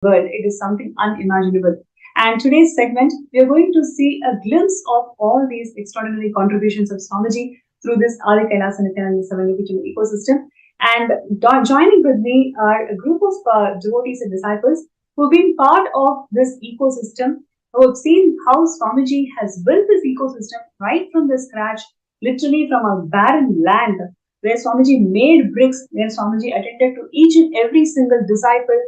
world. It is something unimaginable. And today's segment, we are going to see a glimpse of all these extraordinary contributions of Swamiji through this Adi Kailasa Nithyananda Savangapichana ecosystem. And joining with me are a group of devotees and disciples who've been part of this ecosystem, who have seen how Swamiji has built this ecosystem right from the scratch, literally from a barren land, where Swamiji made bricks, where Swamiji attended to each and every single disciple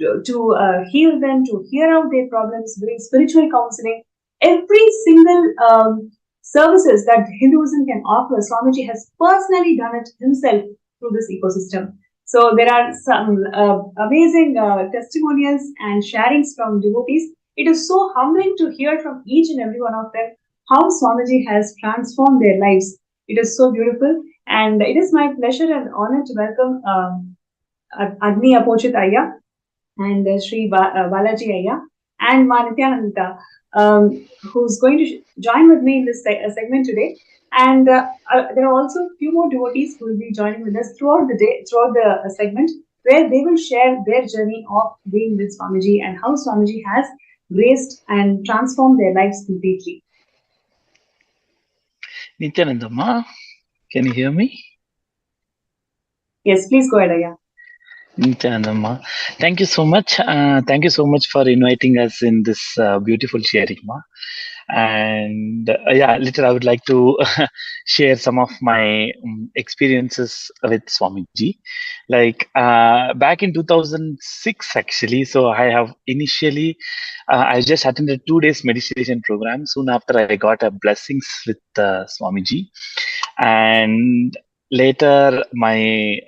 to heal them, to hear out their problems, doing spiritual counseling. Every single services that Hinduism can offer, Swamiji has personally done it himself through this ecosystem. So there are some amazing testimonials and sharings from devotees. It is so humbling to hear from each and every one of them how Swamiji has transformed their lives. It is so beautiful, and it is my pleasure and honor to welcome Agni Apochit Ayya and Sri Balaji Ayya and Ma Nithyananda, who's going to join with me in this segment today. And there are also a few more devotees who will be joining with us throughout the day, throughout the segment, where they will share their journey of being with Swamiji and how Swamiji has graced and transformed their lives completely. Nithyananda ma, can you hear me? Yes, please go ahead, Ayya. Nithyananda ma, thank you so much. Thank you so much for inviting us in this beautiful sharing, ma. And yeah, later I would like to share some of my experiences with Swamiji. Like back in 2006, actually. So I have initially, I just attended 2 days meditation program. Soon after, I got a blessings with Swamiji, and later my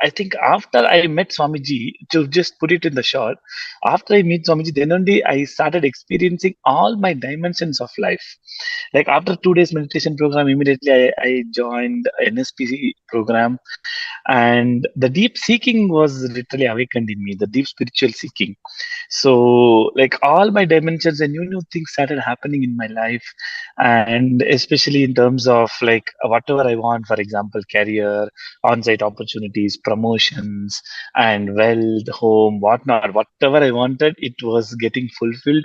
I think after I met Swamiji, to just put it in the short, after I meet Swamiji, then only I started experiencing all my dimensions of life. Like after 2 days meditation program, immediately I joined NSPC program, and the deep seeking was literally awakened in me, the deep spiritual seeking. So like all my dimensions and new things started happening in my life, and especially in terms of like whatever I want, for example, career, on-site opportunities, promotions, and wealth, home, whatnot, whatever I wanted, it was getting fulfilled.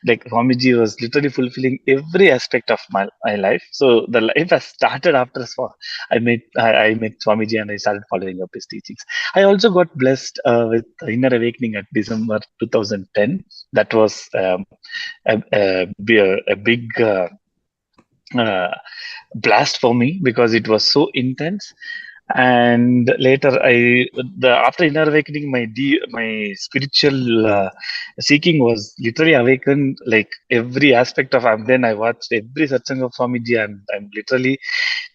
Like Swamiji was literally fulfilling every aspect of my life. So the life has started after I met Swamiji and I started following up his teachings. I also got blessed with inner awakening at December 2010. That was a big uh, blast for me because it was so intense. And later after inner awakening, my spiritual seeking was literally awakened, like every aspect of. And then I watched every satsang of Swamiji, and I'm literally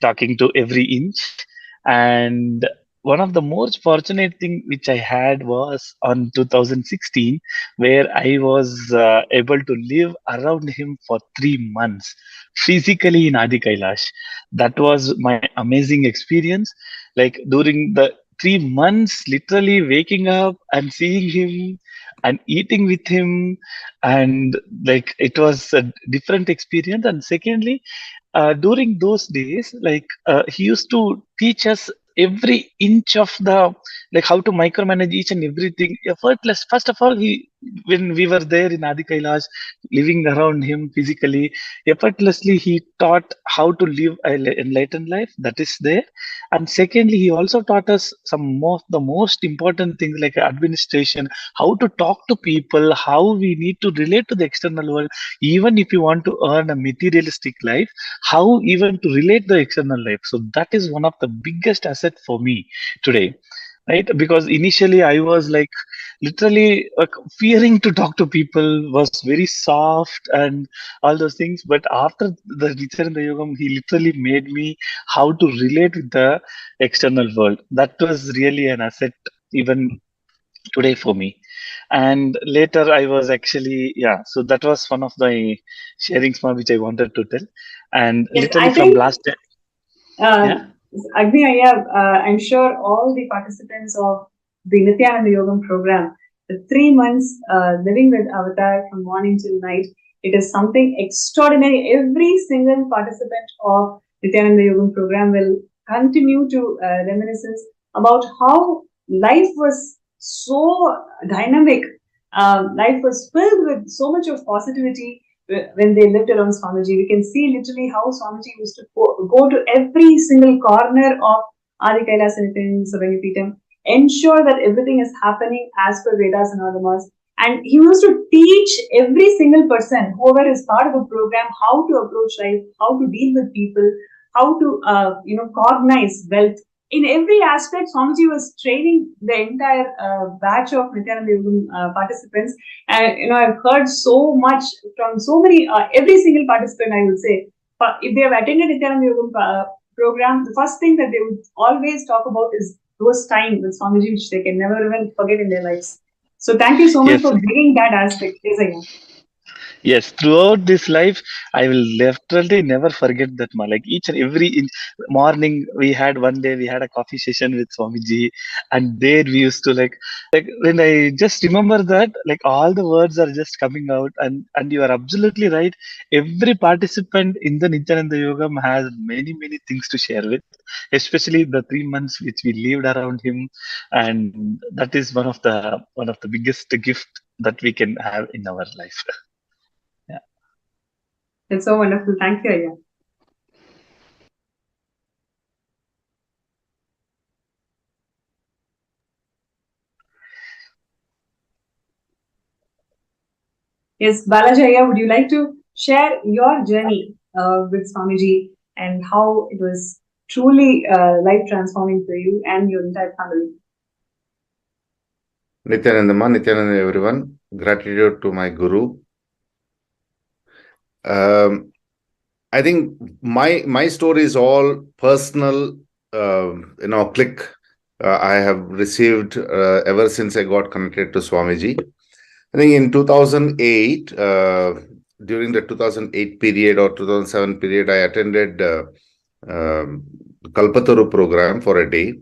talking to every inch. And one of the most fortunate thing which I had was on 2016, where I was able to live around him for 3 months physically in Adi Kailash. That was my amazing experience. Like during the 3 months, literally waking up and seeing him and eating with him, and like it was a different experience. And secondly, during those days, like he used to teach us every inch of the, like how to micromanage each and everything effortless. First of all, he when we were there in Adi Kailash, living around him physically, effortlessly he taught how to live an enlightened life. That is there. And secondly, he also taught us some of the most important things like administration, how to talk to people, how we need to relate to the external world, even if you want to earn a materialistic life, how even to relate the external life. So that is one of the biggest asset for me today, right? Because initially I was like literally fearing to talk to people, was very soft and all those things. But after the Nithyananda Yogam, he literally made me how to relate with the external world. That was really an asset even today for me. And later I was actually, yeah, so that was one of the sharings which I wanted to tell. And Yes, literally I from think last time, yeah. Agni Ayya, I'm sure all the participants of the Nithyananda Yogam program, the 3 months living with Avatar from morning till night, it is something extraordinary. Every single participant of Nithyananda Yogam program will continue to reminiscence about how life was so dynamic Life was filled with so much of positivity when they lived around Swamiji. We can see literally how Swamiji used to go to every single corner of Adi Kailas and Savangipitam, ensure that everything is happening as per Vedas and Agamas. And he used to teach every single person, whoever is part of a program, how to approach life, how to deal with people, how to cognize wealth. In every aspect, Swamiji was training the entire batch of Nithyananda Yogam participants. And I've heard so much from so many, every single participant, I would say, if they have attended Nithyananda Yogam program, the first thing that they would always talk about is those time with Swamiji, which they can never even forget in their lives. So thank you so much for bringing that aspect. Yes, throughout this life, I will definitely never forget that. Like each and every morning, we had one day we had a coffee session with Swamiji, and there we used to like when I just remember that, like all the words are just coming out, and you are absolutely right. Every participant in the Nityananda Yogam has many things to share with, especially the 3 months which we lived around him, and that is one of the biggest gift that we can have in our life. It's so wonderful. Thank you, Aya. Yes, Balajaya, would you like to share your journey with Swamiji and how it was truly life transforming for you and your entire family? Nithyananda, everyone. Gratitude to my guru. I think my story is all personal, click I have received ever since I got connected to Swamiji. I think in 2008, during the 2008 period or 2007 period, I attended Kalpataru program for a day.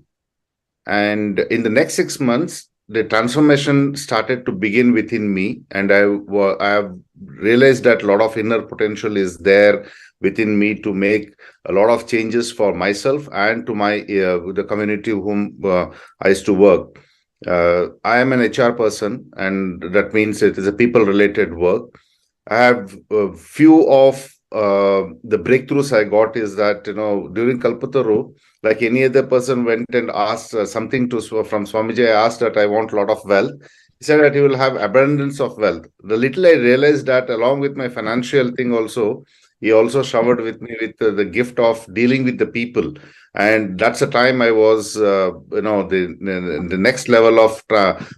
And in the next 6 months, the transformation started to begin within me. And I have realized that a lot of inner potential is there within me to make a lot of changes for myself and to the community whom I used to work. I am an HR person, and that means it is a people-related work. I have a few of the breakthroughs I got is that, during Kalpataru, like any other person went and asked something from Swamiji, I asked that I want a lot of wealth. He said that he will have abundance of wealth. The little I realized that along with my financial thing also, he also showered with me with the gift of dealing with the people. And that's the time I was, the next level of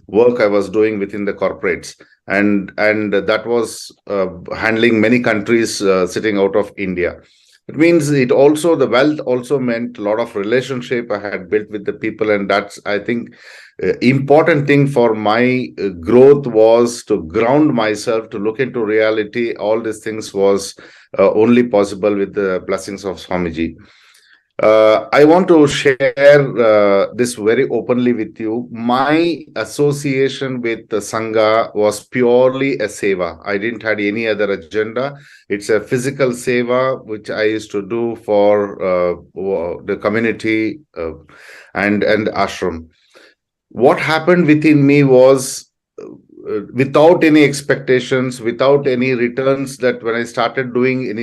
work I was doing within the corporates. And that was handling many countries sitting out of India. It means the wealth also meant a lot of relationship I had built with the people. And that's, I think, important thing for my growth was to ground myself, to look into reality. All these things was only possible with the blessings of Swamiji. I want to share this very openly with you. My association with the Sangha was purely a seva. I didn't have any other agenda. It's a physical seva, which I used to do for the community and ashram. What happened within me was without any expectations, without any returns, that when I started doing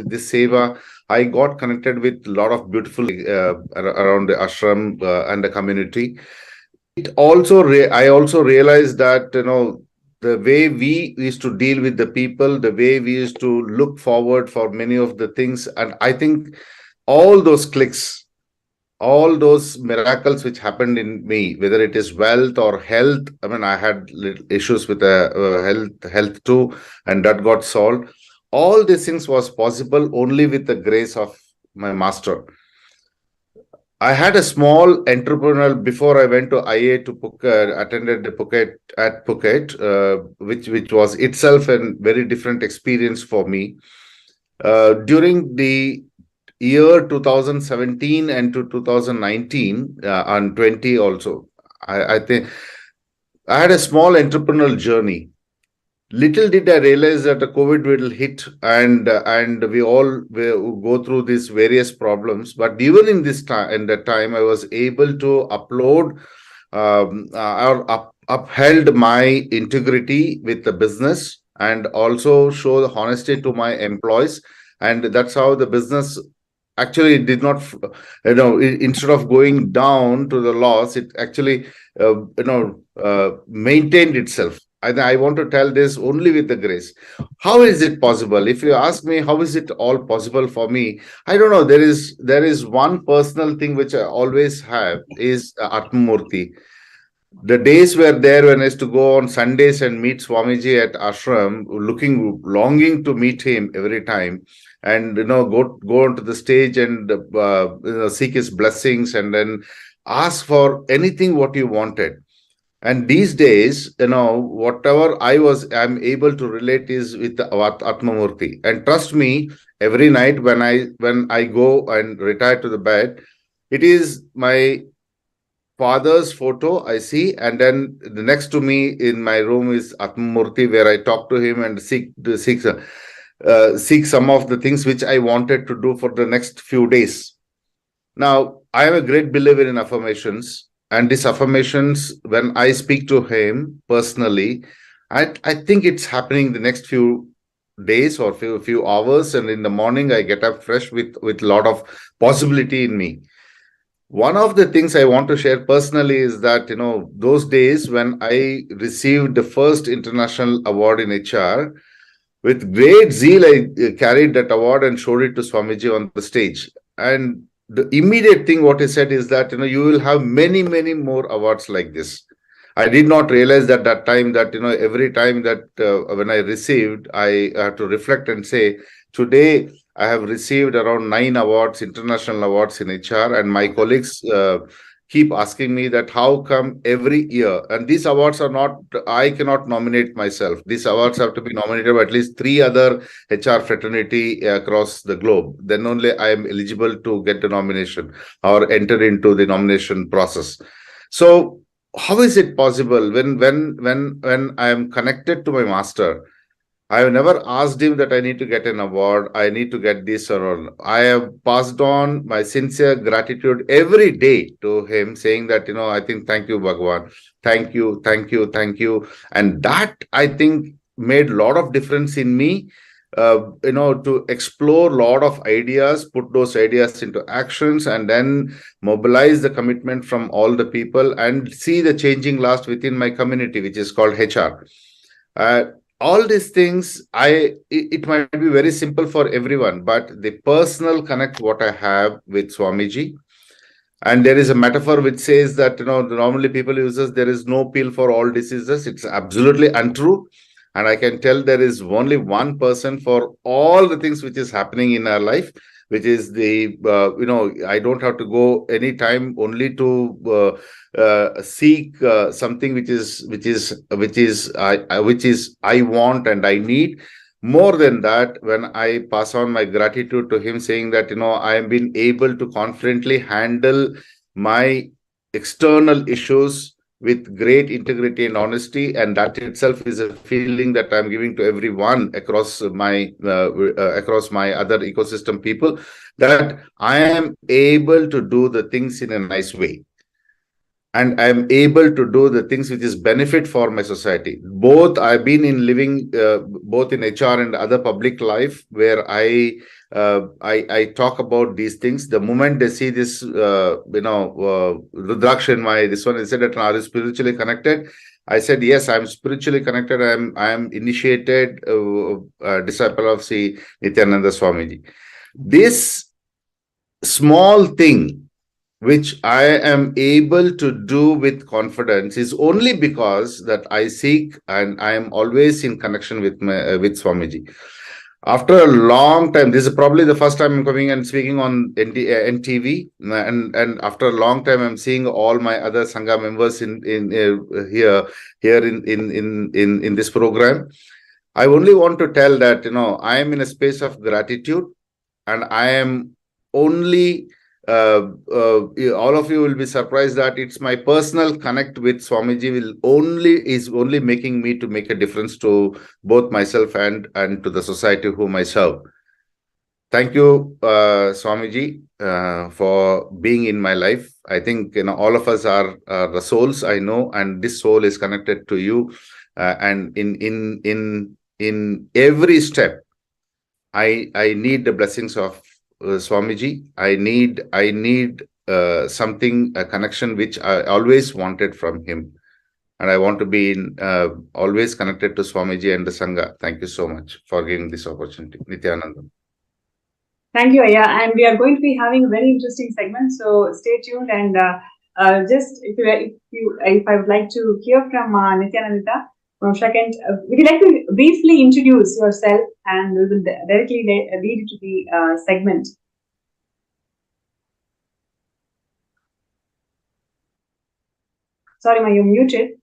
this seva, I got connected with a lot of beautiful around the ashram and the community. I also realized that, the way we used to deal with the people, the way we used to look forward for many of the things, and I think all those clicks, all those miracles which happened in me, whether it is wealth or health. I mean, I had issues with health too, and that got solved. All these things was possible only with the grace of my master. I had a small entrepreneurial before I went to IA to Phuket, attended the Phuket, which was itself a very different experience for me. During the year 2017 and to 2019 and 20 also, I think I had a small entrepreneurial journey. Little did I realize that the COVID will hit, and we all will go through these various problems. But even in that time, I was able to upload or upheld my integrity with the business and also show the honesty to my employees. And that's how the business actually did not, instead of going down to the loss, it actually, maintained itself. And I want to tell this only with the grace. How is it possible? If you ask me, how is it all possible for me? I don't know. There is one personal thing which I always have is Atmamurti. The days were there when I used to go on Sundays and meet Swamiji at ashram, longing to meet him every time, and go onto the stage and seek his blessings, and then ask for anything what you wanted. And these days, whatever I'm able to relate is with the Atmamurti. And trust me, every night when I go and retire to the bed, it is my father's photo I see, and then the next to me in my room is Atmamurti, where I talk to him and seek some of the things which I wanted to do for the next few days. Now, I am a great believer in affirmations, and these affirmations, when I speak to him personally, I think it's happening the next few days or few hours, and in the morning I get up fresh with a lot of possibility in me. One of the things I want to share personally is that, those days when I received the first international award in HR, with great zeal, I carried that award and showed it to Swamiji on the stage. And the immediate thing what he said is that, you will have many, many more awards like this. I did not realize at that time that, every time that when I received, I had to reflect and say, today I have received around 9 awards, international awards in HR, and my colleagues keep asking me that how come every year, and these awards are not, I cannot nominate myself. These awards have to be nominated by at least 3 other HR fraternity across the globe. Then only I am eligible to get the nomination or enter into the nomination process. So how is it possible when I am connected to my master? I have never asked him that I need to get an award, I need to get this or all. I have passed on my sincere gratitude every day to him, saying that, I think, thank you, Bhagwan. Thank you, thank you, thank you. And that, I think, made a lot of difference in me, to explore a lot of ideas, put those ideas into actions, and then mobilize the commitment from all the people and see the changing last within my community, which is called HR. All these things, it might be very simple for everyone, but the personal connect what I have with Swamiji, and there is a metaphor which says that, normally people uses there is no pill for all diseases. It's absolutely untrue. And I can tell there is only one person for all the things which is happening in our life, which is the, I don't have to go any time only to seek something which is I want and I need. More than that, when I pass on my gratitude to him, saying that, I have been able to confidently handle my external issues with great integrity and honesty, and that itself is a feeling that I'm giving to everyone across my other ecosystem people, that I am able to do the things in a nice way, and I'm able to do the things which is benefit for my society. Both I've been in living both in HR and other public life, where I talk about these things. The moment they see this, Rudraksh in my this one, they said that, are you spiritually connected? I said, yes, I'm spiritually connected. I am initiated disciple of Sri Nithyananda Swamiji. This small thing which I am able to do with confidence is only because that I seek and I am always in connection with Swamiji. After a long time, this is probably the first time I'm coming and speaking on NTV, and after a long time, I'm seeing all my other Sangha members in here in this program. I only want to tell that, I am in a space of gratitude, and I am only all of you will be surprised that it's my personal connect with Swamiji is only making me to make a difference to both myself and to the society whom I serve. Thank you, Swamiji, for being in my life. I think all of us are the souls I know, and this soul is connected to you. And in every step, I need the blessings of Swamiji. I need something, a connection which I always wanted from him, and I want to be always connected to Swamiji and the Sangha. Thank you so much for giving this opportunity, Nithyananda. Thank you, Aya. And we are going to be having a very interesting segment. So stay tuned. And just if I would like to hear from Nithyananda from second, would you like to briefly introduce yourself, and we will directly lead to the segment. Sorry, Ma, you're muted.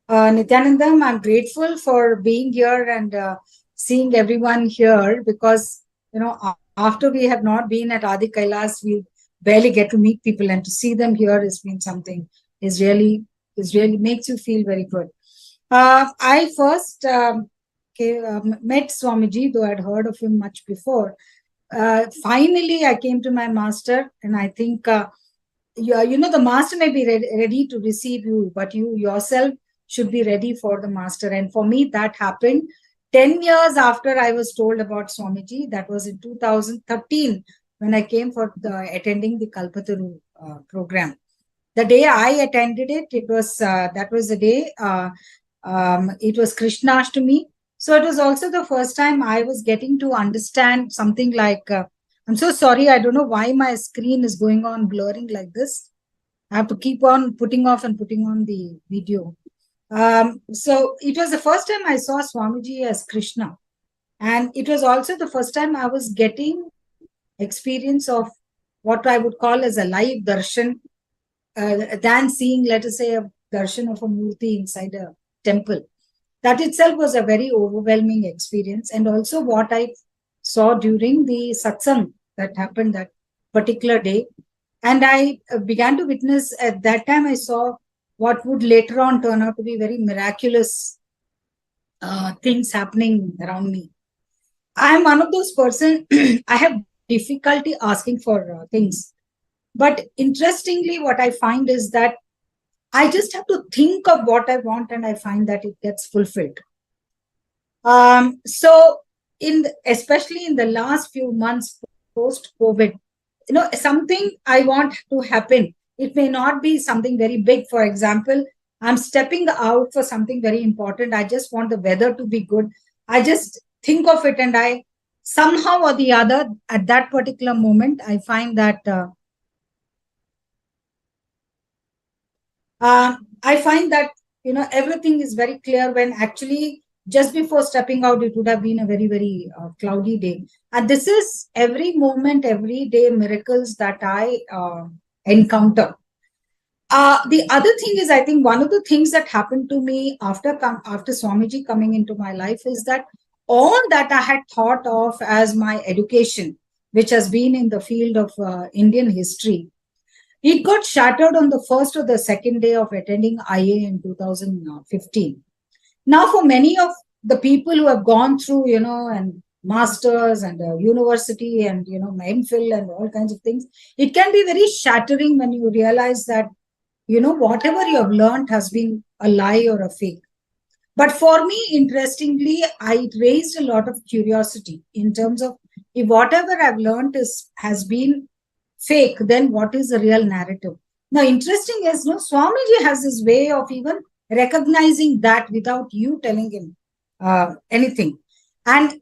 Nithyanandam, I'm grateful for being here and seeing everyone here, because after we have not been at Adi Kailas, we barely get to meet people, and to see them here has been something is really makes you feel very good. I first met Swamiji, though I'd heard of him much before. Finally, I came to my master, and I think the master may be ready to receive you, but you yourself should be ready for the master. And for me, that happened 10 years after I was told about Swamiji. That was in 2013 when I came for attending the Kalpataru program. The day I attended it, that was the day, it was Krishnashtami. So it was also the first time I was getting to understand something like, I'm so sorry, I don't know why my screen is going on blurring like this. I have to keep on putting off and putting on the video. So it was the first time I saw Swamiji as Krishna. And it was also the first time I was getting experience of what I would call as a live darshan, than seeing, let us say, a darshan of a murti inside a temple. That itself was a very overwhelming experience. And also what I saw during the satsang that happened that particular day. And I began to witness, at that time I saw what would later on turn out to be very miraculous things happening around me. I am one of those persons, I have difficulty asking for things. But interestingly, what I find is that I just have to think of what I want, and I find that it gets fulfilled. So especially in the last few months post-COVID, something I want to happen. It may not be something very big. For example, I'm stepping out for something very important. I just want the weather to be good. I just think of it, and I somehow or the other, at that particular moment, I find that everything is very clear, when actually just before stepping out, it would have been a very, very cloudy day. And this is every moment, every day miracles that I encounter. The other thing is, I think one of the things that happened to me after Swamiji coming into my life is that all that I had thought of as my education, which has been in the field of Indian history, it got shattered on the first or the second day of attending IA in 2015. Now, for many of the people who have gone through, and masters and university and, MPhil and all kinds of things, it can be very shattering when you realize that, whatever you have learned has been a lie or a fake. But for me, interestingly, it raised a lot of curiosity in terms of, if whatever I've learned has been fake, then what is the real narrative? Now, interesting is, Swamiji has this way of even recognizing that without you telling him anything. And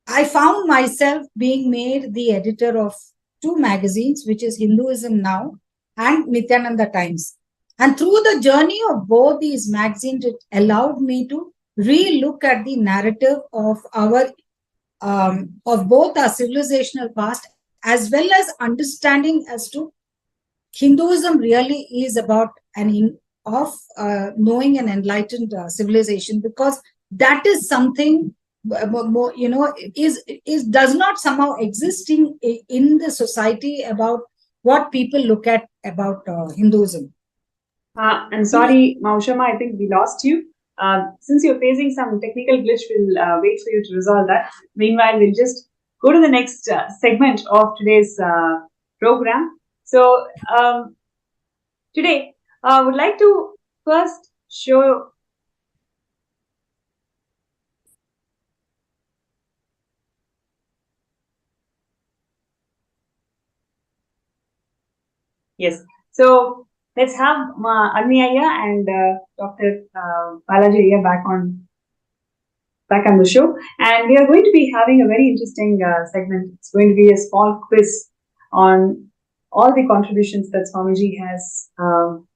I found myself being made the editor of 2 magazines, which is Hinduism Now and Nithyananda Times. And through the journey of both these magazines, it allowed me to re-look at the narrative of both our civilizational past, as well as understanding as to Hinduism really is about knowing an enlightened civilization, because that is something does not somehow exist in the society about what people look at about Hinduism. I'm sorry, Maushama, I think we lost you. Since you're facing some technical glitch, we'll wait for you to resolve that. Meanwhile, we'll just go to the next segment of today's program. So today, I would like to first show. Yes. So let's have Anmiyaya and Dr. Balaji back on the show, and we are going to be having a very interesting segment. It's going to be a small quiz on all the contributions that Swamiji has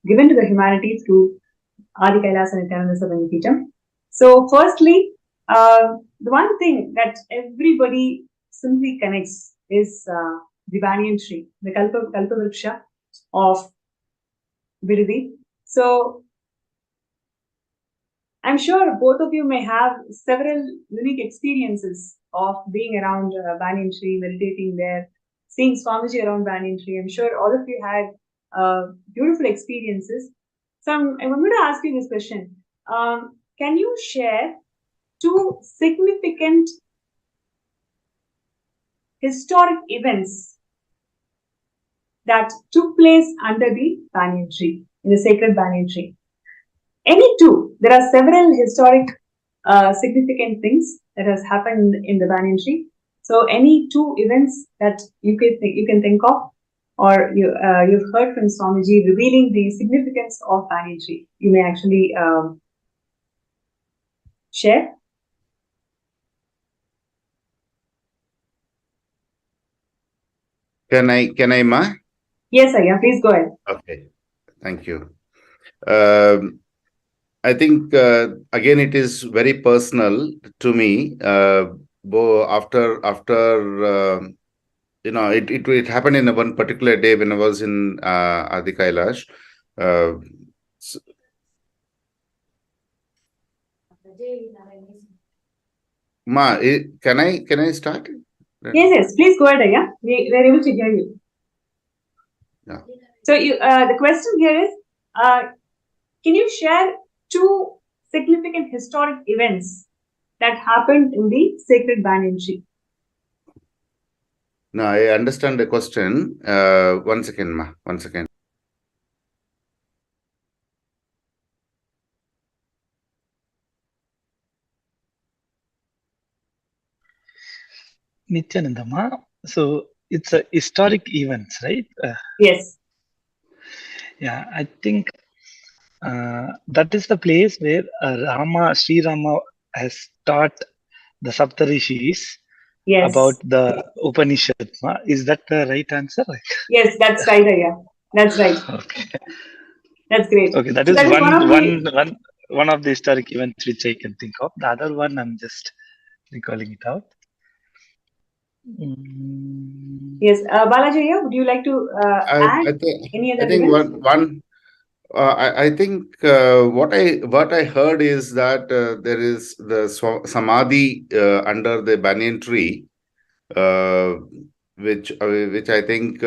given to the humanity through Adi Kailas and Nithyananda Savangipitam. So, firstly, the one thing that everybody simply connects is the banyan tree, the Kalpavriksha of Viridi. So, I'm sure both of you may have several unique experiences of being around banyan tree, meditating there, seeing Swamiji around banyan tree. I'm sure all of you had beautiful experiences. So I'm going to ask you this question. Can you share two significant historic events that took place under the banyan tree, in the sacred banyan tree? Any two. There are several historic significant things that has happened in the banyan tree. So any two events that you can think of, or you've heard from Swamiji revealing the significance of banyan tree, you may actually share. Can I, Ma? Yes, Ayya, please go ahead. Okay, thank you. I think again it is very personal to me. After it happened in one particular day when I was in Adi Kailash. Ma, can I start? Yes, please go ahead, Ayya. We are able to hear you. Yeah. So the question here is, can you share two significant historic events that happened in the sacred banyan tree? No, I understand the question. One second, Ma. One second. Nithyananda, so it's a historic event, right? Yes. Yeah, I think that is the place where Sri Rama has taught the Saptarishis about the Upanishad. Is that the right answer? Yes, that's right, Ayya. That's right. Okay. That's great. Okay, that is one of the historic events which I can think of. The other one, I'm just recalling it out. Yes, Balaji, would you like to add any other events? I think what I heard is that there is the samadhi under the banyan tree, which I think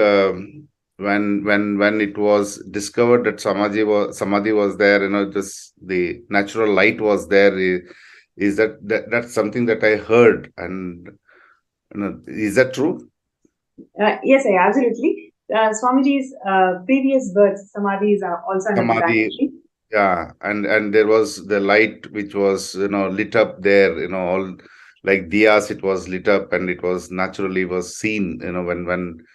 when it was discovered that samadhi was there, just the natural light was there. Is that's something that I heard, and is that true? Yes, absolutely. Swamiji's previous births, samadhis are also under the banyan tree. Yeah, and there was the light which was lit up there, all like diyas, it was lit up, and it was naturally was seen, when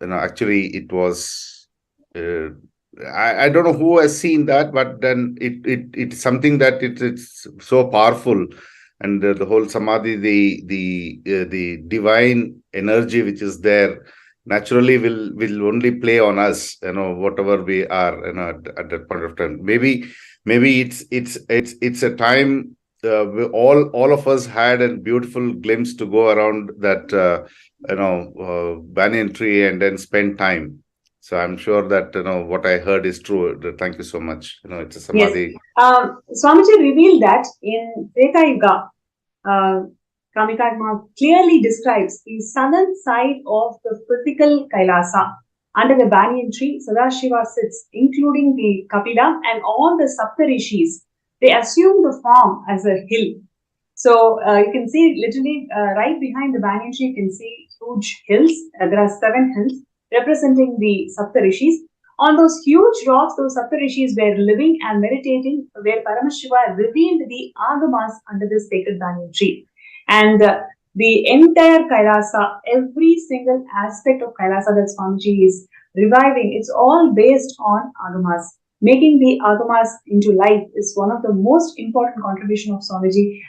actually it was I don't know who has seen that, but then it's something that it's so powerful, and the whole samadhi, the divine energy which is there naturally will only play on us, whatever we are, at that point of time. Maybe it's a time all of us had a beautiful glimpse to go around that banyan tree and then spend time. So I'm sure that what I heard is true. Thank you so much. It's a samadhi. Yes. Swamiji revealed that in Treta Yuga, Kamikagma clearly describes the southern side of the physical Kailasa. Under the banyan tree, Sadashiva sits, including the Kapila and all the Saptarishis they assume the form as a hill. So you can see literally right behind the banyan tree, you can see huge hills. There are 7 hills representing the Saptarishis. On those huge rocks, those Saptarishis were living and meditating, where Paramashiva revealed the agamas under this sacred banyan tree. And the entire Kailasa, every single aspect of Kailasa that Swamiji is reviving, it's all based on agamas. Making the agamas into life is one of the most important contribution of Swamiji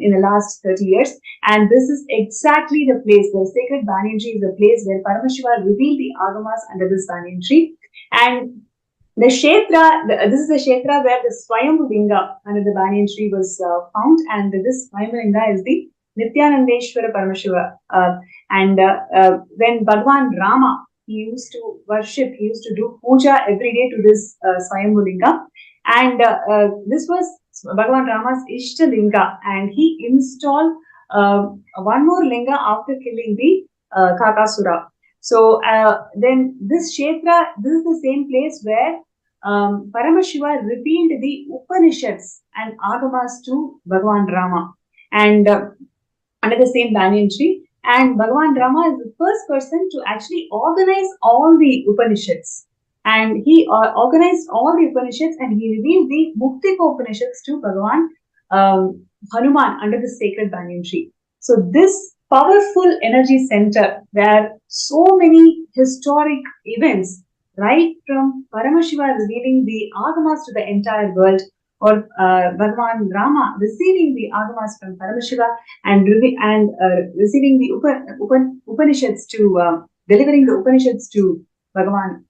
in the last 30 years. And this is exactly the place, the sacred banyan tree is the place where Paramashiva revealed the agamas under this banyan tree. And the Kshetra, this is the Kshetra where the Swayambhu Linga under the banyan tree was found, and this Swayambhu Linga is the Nithyanandeshwara Paramashiva. When Bhagwan Rama, he used to worship, he used to do puja every day to this Swayambhu Linga. And this was Bhagwan Rama's Ishta Linga, and he installed one more Linga after killing the Kakasura. So then this Kshetra, this is the same place where Paramashiva revealed the Upanishads and Agamas to Bhagwan Rama, and under the same banyan tree. And Bhagwan Rama is the first person to actually organize all the Upanishads. And he organized all the Upanishads, and he revealed the Muktika Upanishads to Bhagwan Hanuman under the sacred banyan tree. So this powerful energy center where so many historic events, right from Paramashiva revealing the agamas to the entire world, or Bhagwan Rama receiving the agamas from Paramashiva and receiving the Upanishads to delivering the Upanishads to Bhagwan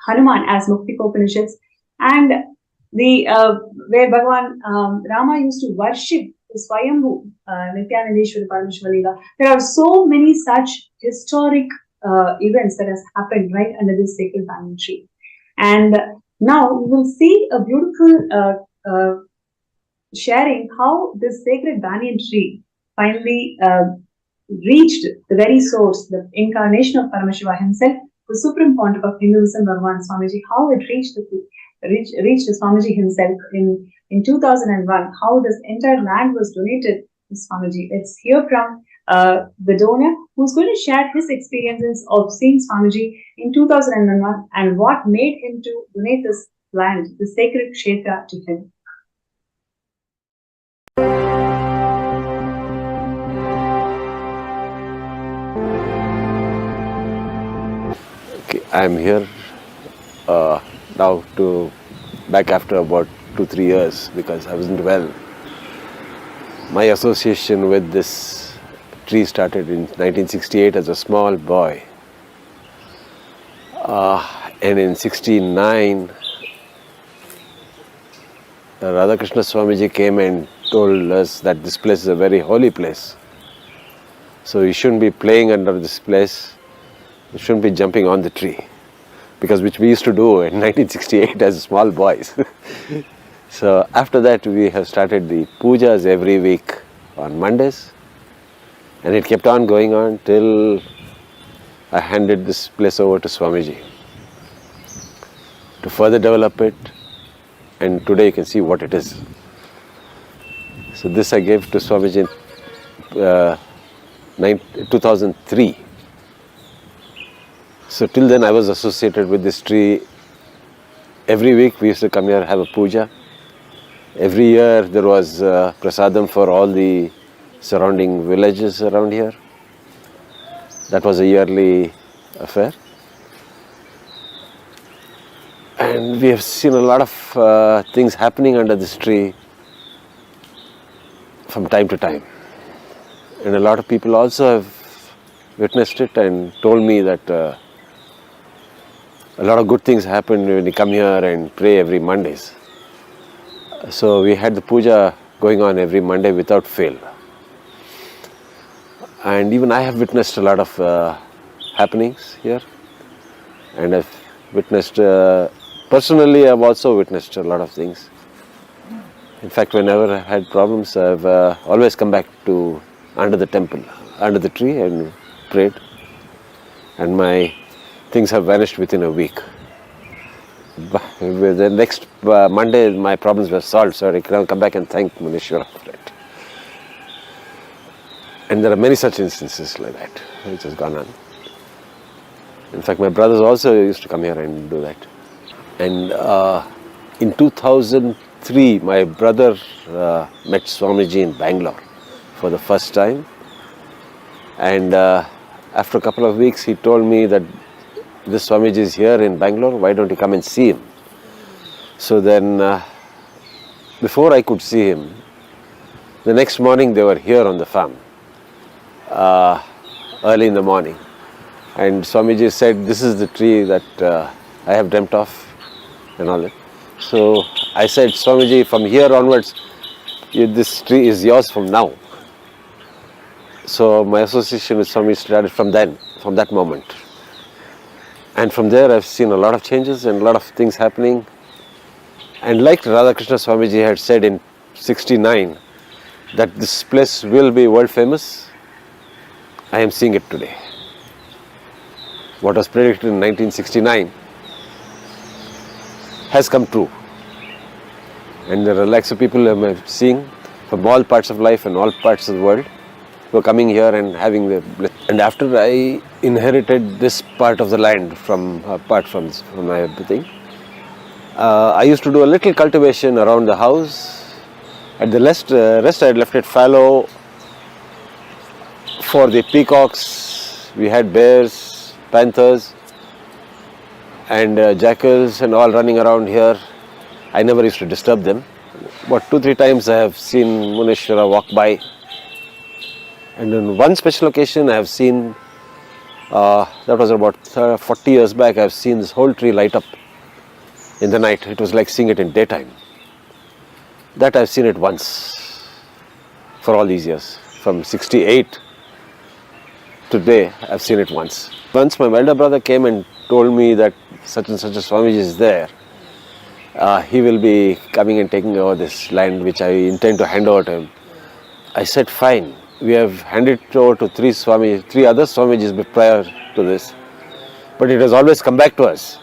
Hanuman as Muktika Upanishads, and the where Bhagwan Rama used to worship the Swayambhu Nithyanandeshwara Paramashiva Linga. There are so many such historic events that has happened right under this sacred banyan tree. And now we will see a beautiful sharing how this sacred banyan tree finally reached the very source, the incarnation of Paramashiva himself, the supreme pontiff of Hinduism, Bhagavan Swamiji, how it reached Swamiji himself in 2001, how this entire land was donated to Swamiji. Let's hear from the donor who's going to share his experiences of seeing Swamiji in 2001 and what made him to donate this land, the sacred Kshetra, to him. Okay, I'm here now back after about 2-3 years because I wasn't well. My association with this tree started in 1968 as a small boy. And in 69, Radhakrishna Swamiji came and told us that this place is a very holy place. So you shouldn't be playing under this place, you shouldn't be jumping on the tree. Because which we used to do in 1968 as small boys. So after that we have started the pujas every week on Mondays. And it kept on going on till I handed this place over to Swamiji to further develop it, and today you can see what it is. So this I gave to Swamiji in 2003. So till then I was associated with this tree. Every week we used to come here, have a puja. Every year there was prasadam for all the surrounding villages around here. That was a yearly affair. And we have seen a lot of things happening under this tree from time to time. And a lot of people also have witnessed it and told me that a lot of good things happen when you come here and pray every Mondays. So we had the puja going on every Monday without fail. And even I have witnessed a lot of happenings here. And I've witnessed, personally I've also witnessed a lot of things. In fact, whenever I had problems, I've always come back to under the temple, under the tree, and prayed. And my things have vanished within a week. With the next Monday, my problems were solved, so I can come back and thank Munishwara for it. And there are many such instances like that, which has gone on. In fact, my brothers also used to come here and do that. And in 2003, my brother met Swamiji in Bangalore for the first time. And after a couple of weeks, he told me that this Swamiji is here in Bangalore, why don't you come and see him? So then, before I could see him, the next morning they were here on the farm, early in the morning. And Swamiji said, this is the tree that I have dreamt of and all that. So I said, Swamiji, from here onwards, this tree is yours from now. So my association with Swami started from that moment. And from there I've seen a lot of changes and a lot of things happening. And like Radhakrishna Swamiji had said in 69, that this place will be world famous, I am seeing it today. What was predicted in 1969 has come true. And there are lakhs of people I'm seeing from all parts of life and all parts of the world who are coming here and having the bliss. And after I inherited this part of the land apart from my everything, I used to do a little cultivation around the house. At the rest I had left it fallow for the peacocks. We had bears, panthers and jackals and all running around here. I never used to disturb them. But 2-3 times I have seen Munishwara walk by. And on one special occasion I have seen, that was about 40 years back, I have seen this whole tree light up in the night. It was like seeing it in daytime. That I have seen it once for all these years. From 68 to today, I have seen it once. Once my elder brother came and told me that such and such a Swamiji is there. He will be coming and taking over this land which I intend to hand over to him. I said, fine. We have handed it over to 3 other Swamijis prior to this. But it has always come back to us.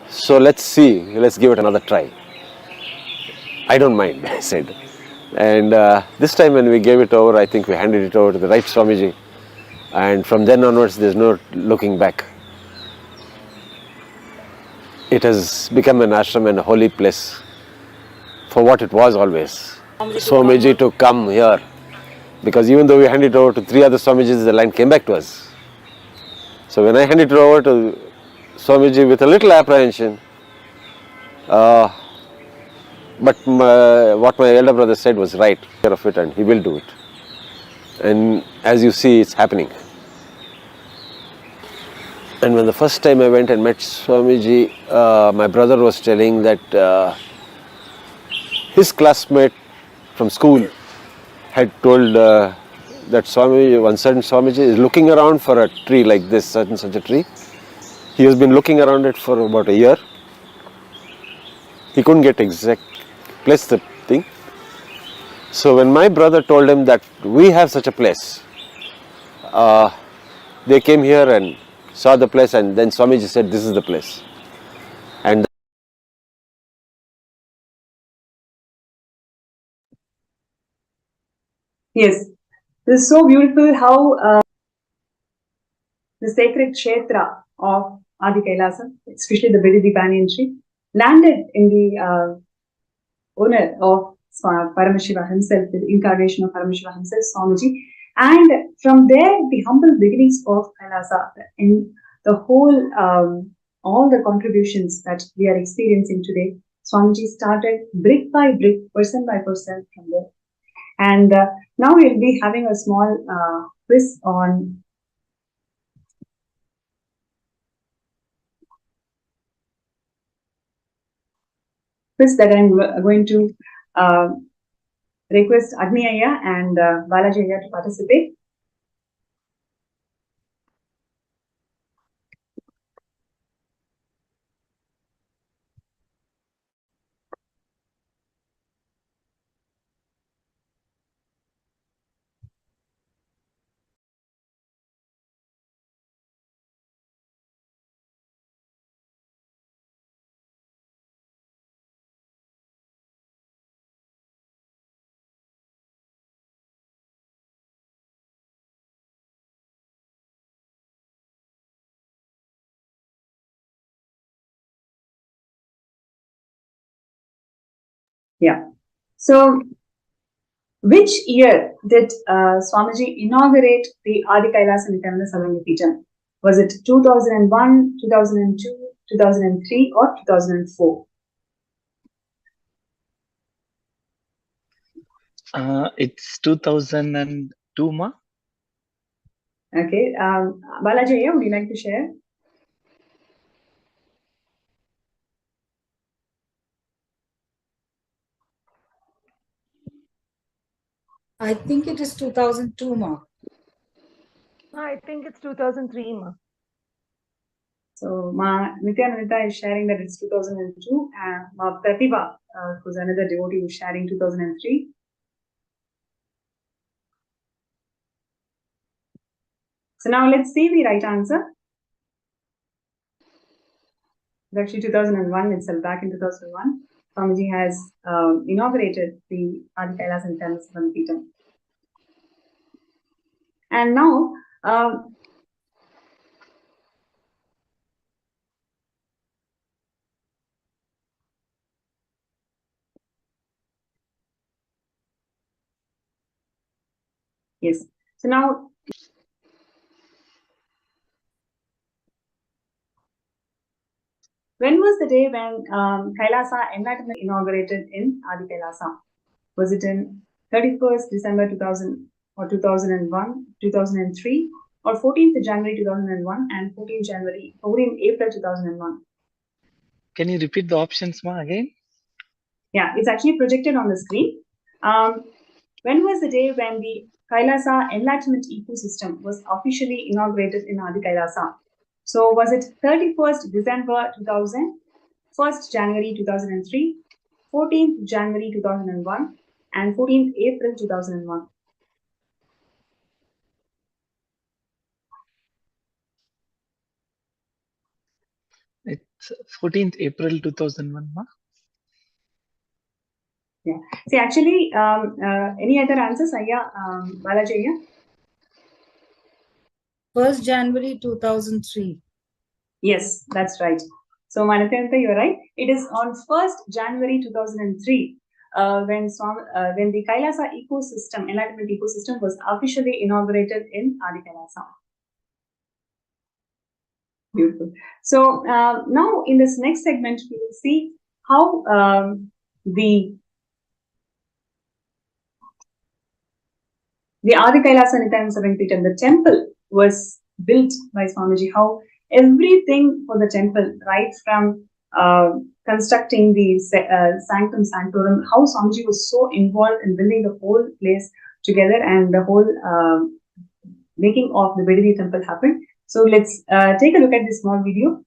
So let's see, let's give it another try. I don't mind, I said. And this time when we gave it over, I think we handed it over to the right Swamiji. And from then onwards, there's no looking back. It has become an ashram and a holy place for what it was always. Swamiji to come here, because even though we handed it over to 3 other Swamijis, the land came back to us. So when I handed it over to Swamiji with a little apprehension, but what my elder brother said was right, care of it, and he will do it. And as you see, it's happening. And when the first time I went and met Swamiji, my brother was telling that his classmate from school had told that one certain Swamiji is looking around for a tree like this, such and such a tree. He has been looking around it for about a year. He couldn't get place the thing. So when my brother told him that we have such a place, they came here and saw the place, and then Swamiji said, this is the place. And Yes, this is so beautiful how the sacred kshetra of Adi Kailasam, especially the Vididhi Banyan tree, landed in the owner of Paramashiva himself, the incarnation of Paramashiva himself, Swamiji. And from there, the humble beginnings of Kailasa, in the whole, all the contributions that we are experiencing today, Swamiji started brick by brick, person by person from there. And now we'll be having a small quiz on that I'm going to request Agni Ayya and Balaji Ayya to participate. Yeah. So, which year did Swamiji inaugurate the Adi Kailasa Nithyananda Savangapeetham? Was it 2001, 2002, 2003, or 2004? It's 2002, ma. Okay. Balaji, would you like to share? I think it is 2002, ma. I think it's 2003, ma. So, Nithyananda is sharing that it's 2002, and Pratibha, who's another devotee, is sharing 2003. So now let's see the right answer. It's actually 2001 itself, back in 2001. Swamiji has inaugurated the Adi Kailas and Nithyananda Savangapeetham. And now, yes. So now, when was the day when Kailasa Enlightenment inaugurated in Adi Kailasa? Was it in 31st December 2000 or 2001, 2003, or 14th January 2001 and 14th April 2001? Can you repeat the options, ma, again? Yeah, it's actually projected on the screen. When was the day when the Kailasa Enlightenment ecosystem was officially inaugurated in Adi Kailasa? So, was it 31st December 2000, 1st January 2003, 14th January 2001, and 14th April 2001? It's 14th April 2001, ma. Yeah. See, actually, any other answers, Ayya, Balaji? Ayya? 1st January 2003. Yes, that's right. So, Nithyananda, you're right. It is on 1st January 2003 when the Kailasa ecosystem, enlightenment ecosystem, was officially inaugurated in Adi Kailasa. Beautiful. So, now in this next segment, we will see how the Adi Kailasa Nithyananda Savangapeetham, the temple was built by Swamiji, how everything for the temple, right from constructing the sanctum sanctorum, how Swamiji was so involved in building the whole place together and the whole making of the Bidiri temple happened. So let's take a look at this small video.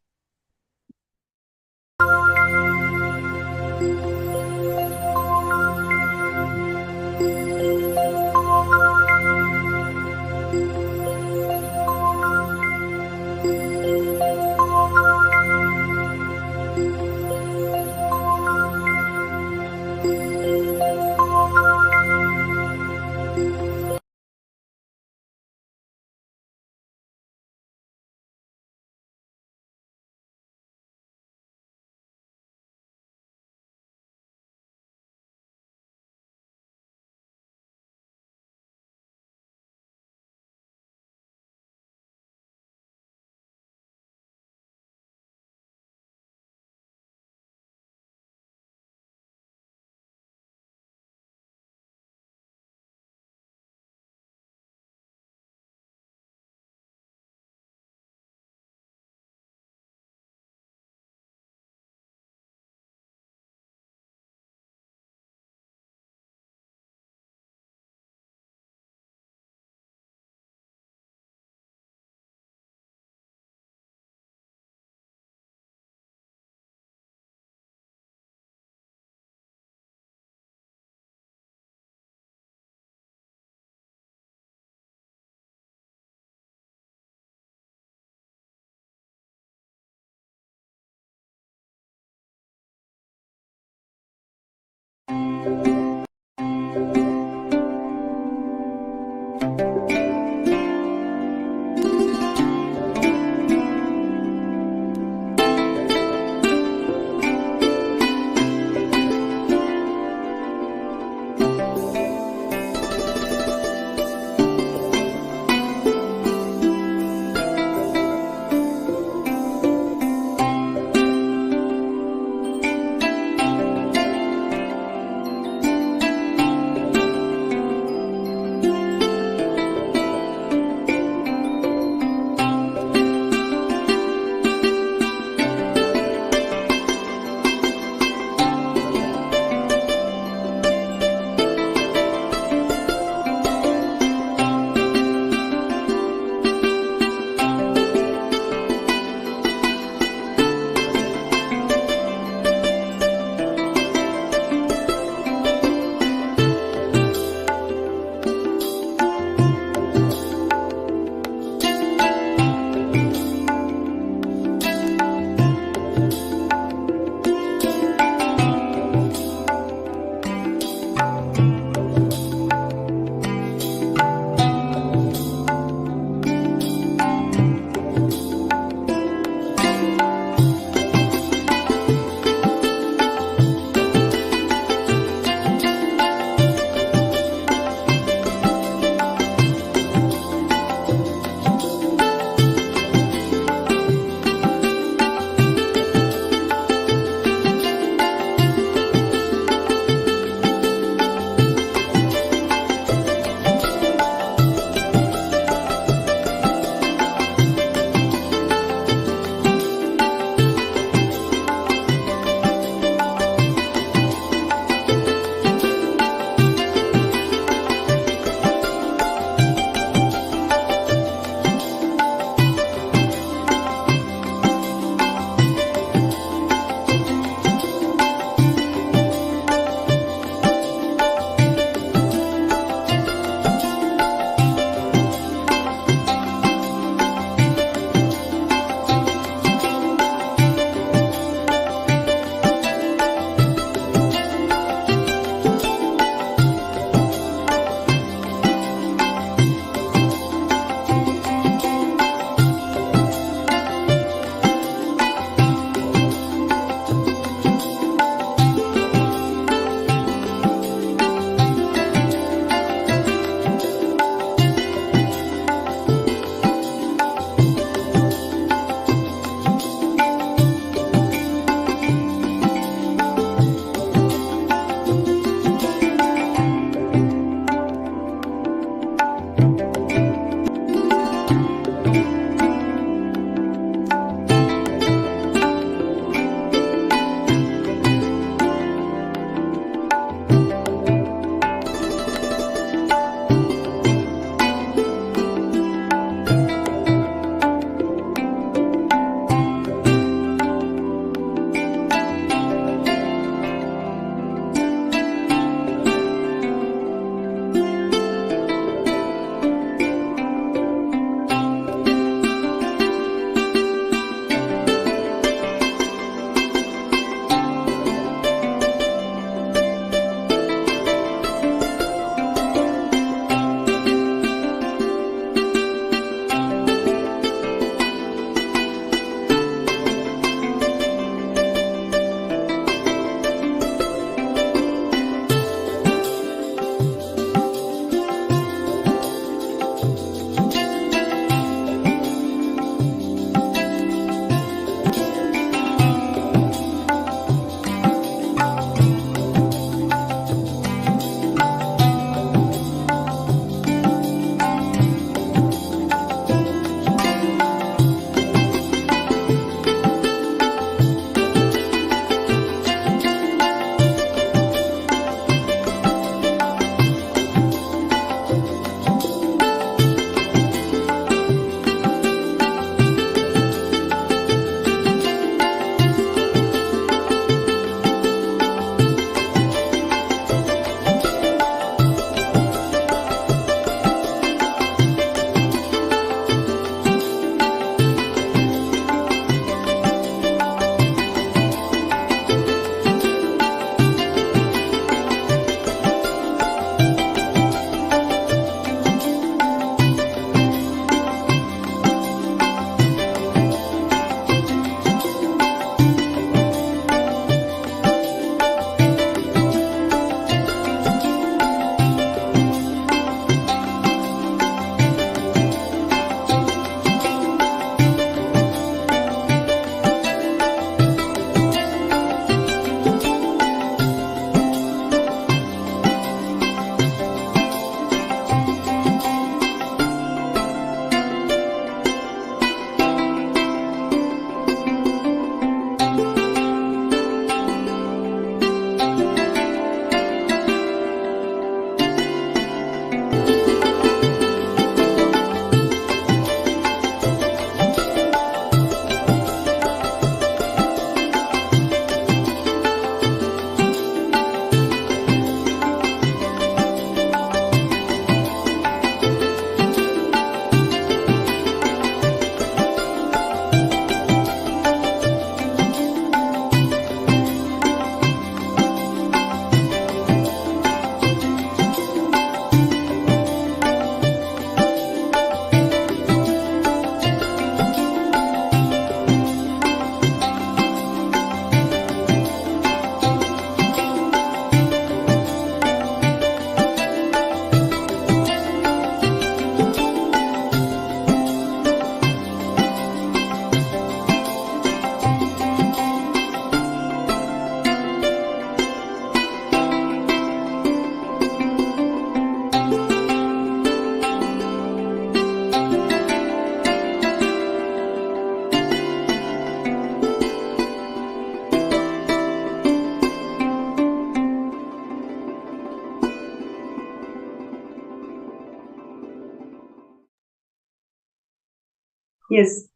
Yes,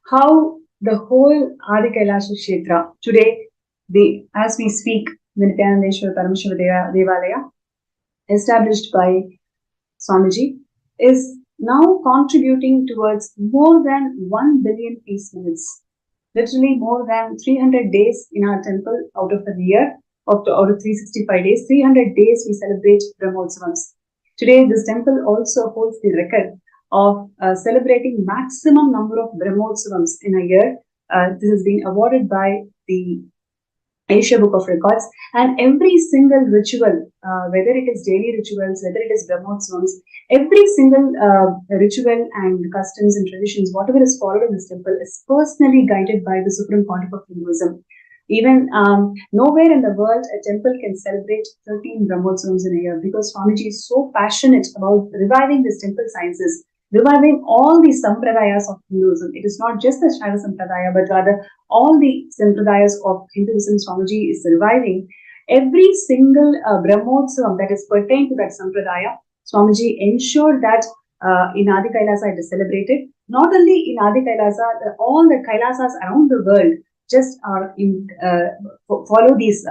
how the whole Adi Kailasha Kshetra today, as we speak, the Nithyanandeshwara Paramashiva Devalaya, established by Swamiji, is now contributing towards more than 1 billion peace minutes. Literally more than 300 days in our temple out of a year, out of 365 days, 300 days we celebrate Brahmotsavams. Today, this temple also holds the record of celebrating maximum number of Brahmotsavams in a year. This has been awarded by the Asia Book of Records, and every single ritual, whether it is daily rituals, whether it is Brahmotsavams, every single ritual and customs and traditions, whatever is followed in this temple, is personally guided by the Supreme Pontiff of Hinduism. Even nowhere in the world a temple can celebrate 13 Brahmotsavams in a year, because Swamiji is so passionate about reviving this temple sciences, reviving all the sampradayas of Hinduism. It is not just the Shaiva Sampradaya, but rather all the sampradayas of Hinduism. Swamiji is reviving every single Brahmotsavam that is pertained to that sampradaya. Swamiji ensured that in Adi Kailasa it is celebrated. Not only in Adi Kailasa, all the Kailasas around the world just are in follow these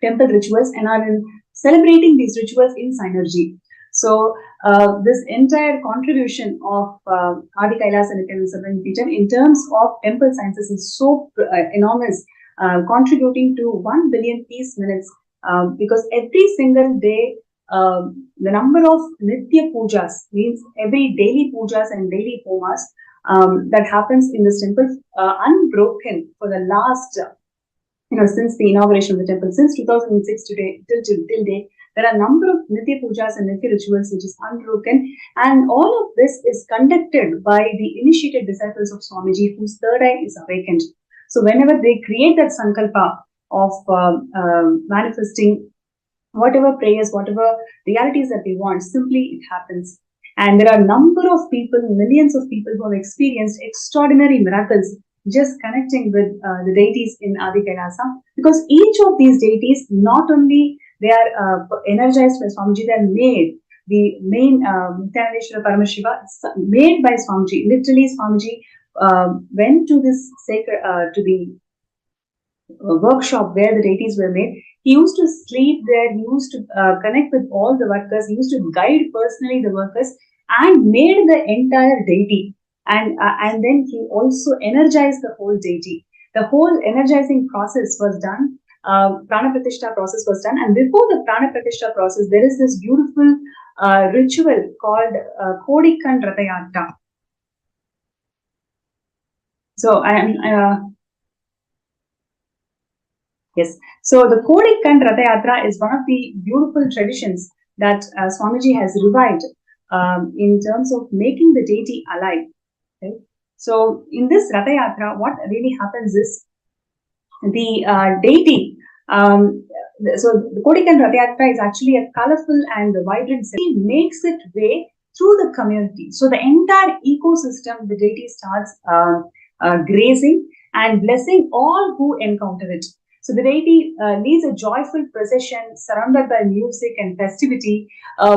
temple rituals and are in celebrating these rituals in synergy. So this entire contribution of Adi Kailas and Nithyananda in terms of temple sciences is so enormous, contributing to 1 billion peace minutes, because every single day the number of Nitya Pujas, means every daily pujas and daily homas that happens in this temple unbroken for the last since the inauguration of the temple, since 2006 today till date. There are a number of Nitya Pujas and Nitya rituals which is unbroken, and all of this is conducted by the initiated disciples of Swamiji whose third eye is awakened. So whenever they create that sankalpa of manifesting whatever prayers, whatever realities that they want, simply it happens. And there are a number of people, millions of people who have experienced extraordinary miracles just connecting with the deities in Adi Kailasa, because each of these deities, not only they are energized by Swamiji, they are made. The main Nithyanandeshwara Paramashiva made by Swamiji. Literally, Swamiji went to this sacred, to the workshop where the deities were made. He used to sleep there. He used to connect with all the workers. He used to guide personally the workers and made the entire deity. And then he also energized the whole deity. The whole energizing process was done. Prana Pratishtha process was done, and before the Prana Pratishtha process, there is this beautiful ritual called Kodikan Ratayatra. So yes. So the Kodikan Ratayatra is one of the beautiful traditions that Swamiji has revived in terms of making the deity alive. Okay? So in this Ratayatra, what really happens is the deity. So the Kodikan Ratayatra is actually a colorful and vibrant ceremony. It makes its way through the community. So the entire ecosystem, the deity starts grazing and blessing all who encounter it. So the deity leads a joyful procession surrounded by music and festivity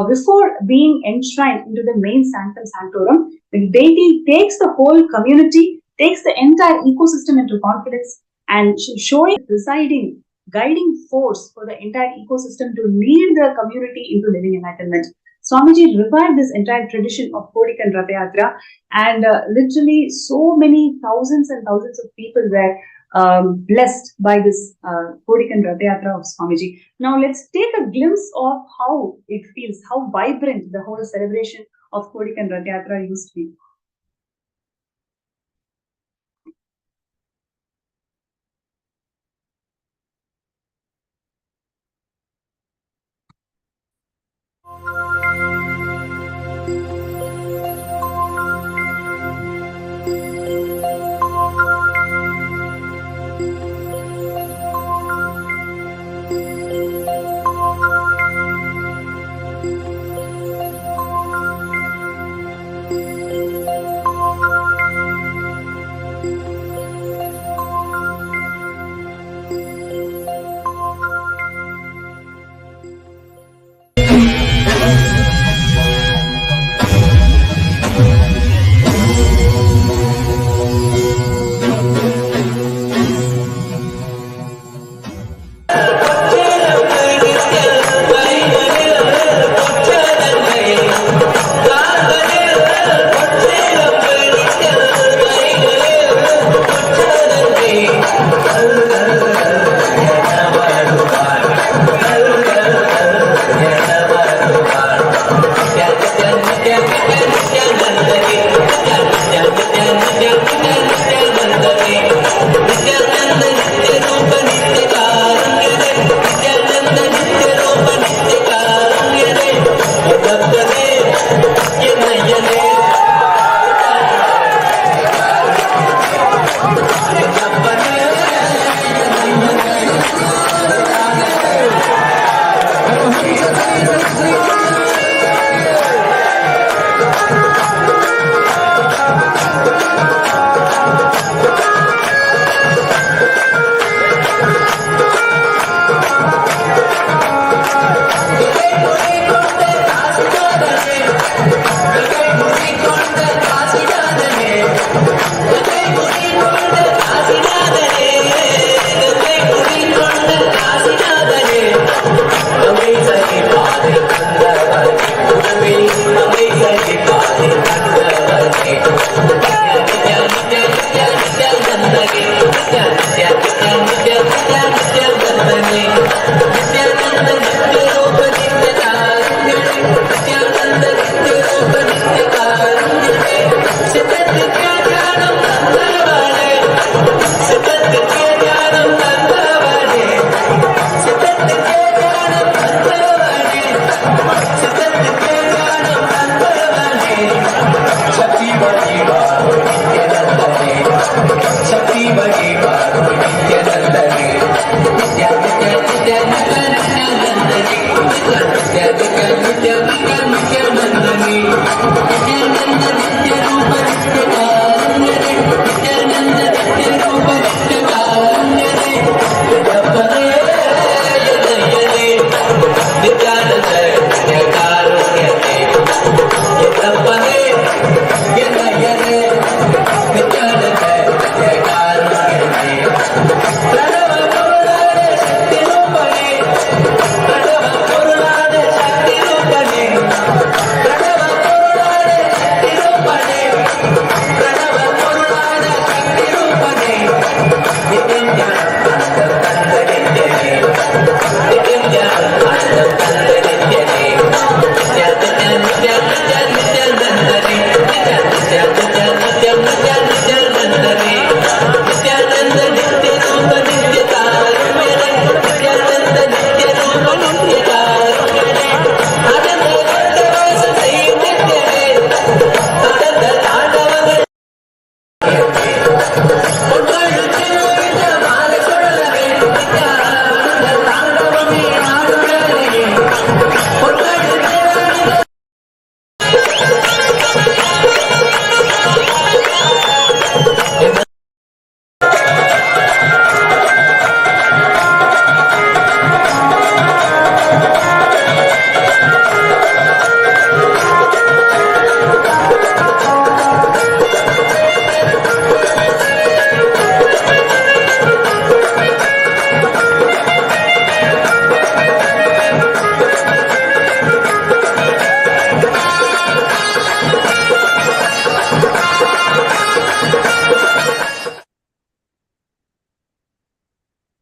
before being enshrined into the main sanctum sanctorum. The deity takes the whole community, takes the entire ecosystem into confidence, and showing presiding, guiding force for the entire ecosystem to lead the community into living enlightenment. Swamiji revived this entire tradition of Kodikan Ratayatra, and literally so many thousands and thousands of people were blessed by this Kodikan Ratayatra of Swamiji. Now let's take a glimpse of how it feels, how vibrant the whole celebration of Kodikan Ratayatra used to be.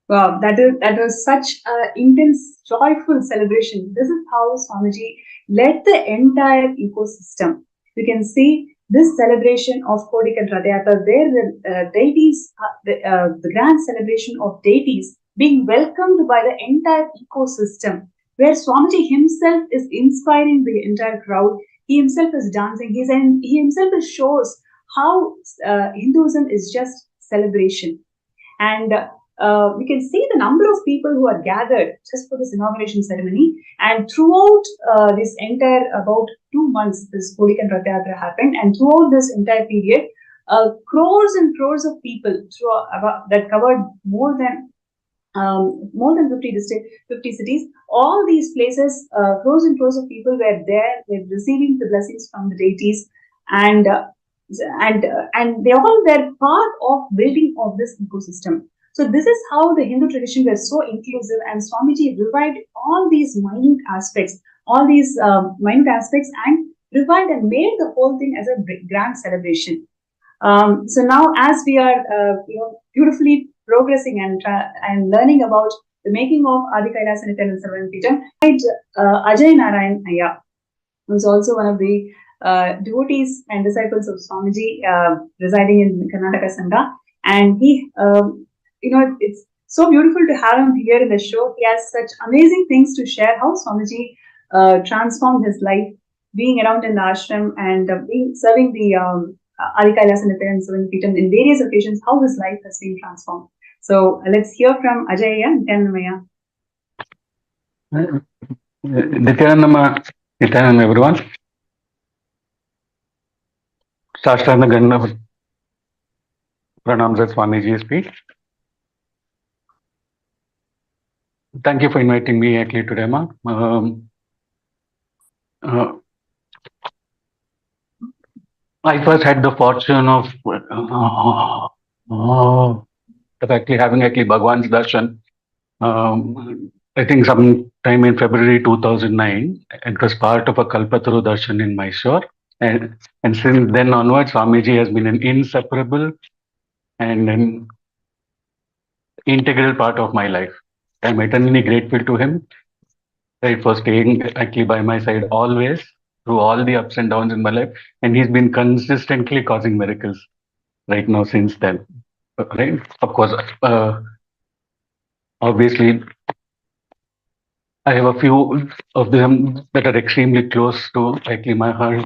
Wow, that was such an intense, joyful celebration. This is how Swamiji led the entire ecosystem. You can see this celebration of Kodikal Radhayatra, where the deities, the grand celebration of deities being welcomed by the entire ecosystem, where Swamiji himself is inspiring the entire crowd. He himself is dancing. He himself shows how Hinduism is just celebration. And we can see the number of people who are gathered just for this inauguration ceremony. And throughout this entire about 2 months, this Kodikal Radhayatra happened. And throughout this entire period, crores and crores of people that covered more than 50 cities. All these places, crores and crores of people were there, were receiving the blessings from the deities, and they all were part of building of this ecosystem. So this is how the Hindu tradition was so inclusive, and Swamiji revived all these minute aspects, and revived and made the whole thing as a grand celebration. So now, as we are beautifully progressing and learning about the making of Adi Kailasa Nithyananda Sarvanapeetham, Ajay Narayan Ayya, who is also one of the devotees and disciples of Swamiji, residing in Karnataka Sangha, and he, it's so beautiful to have him here in the show. He has such amazing things to share. How Swamiji transformed his life, being around in the ashram and serving the Adi Kailasa Nithyananda Sarvanapeetham in various occasions. How his life has been transformed. So let's hear from Ajay Nithyananda. Nithyananda, everyone. Sashtanga Ganna Pranams at Swamiji's feet. Thank you for inviting me actually today, ma. I first had the fortune of actually having Bhagwan's darshan. I think sometime in February 2009. It was part of a Kalpataru darshan in Mysore. And since then onwards, Swamiji has been an inseparable and an integral part of my life. I'm eternally grateful to him, right, for staying actually by my side always through all the ups and downs in my life. And he's been consistently causing miracles right now since then. Right? Of course, obviously, I have a few of them that are extremely close to actually my heart.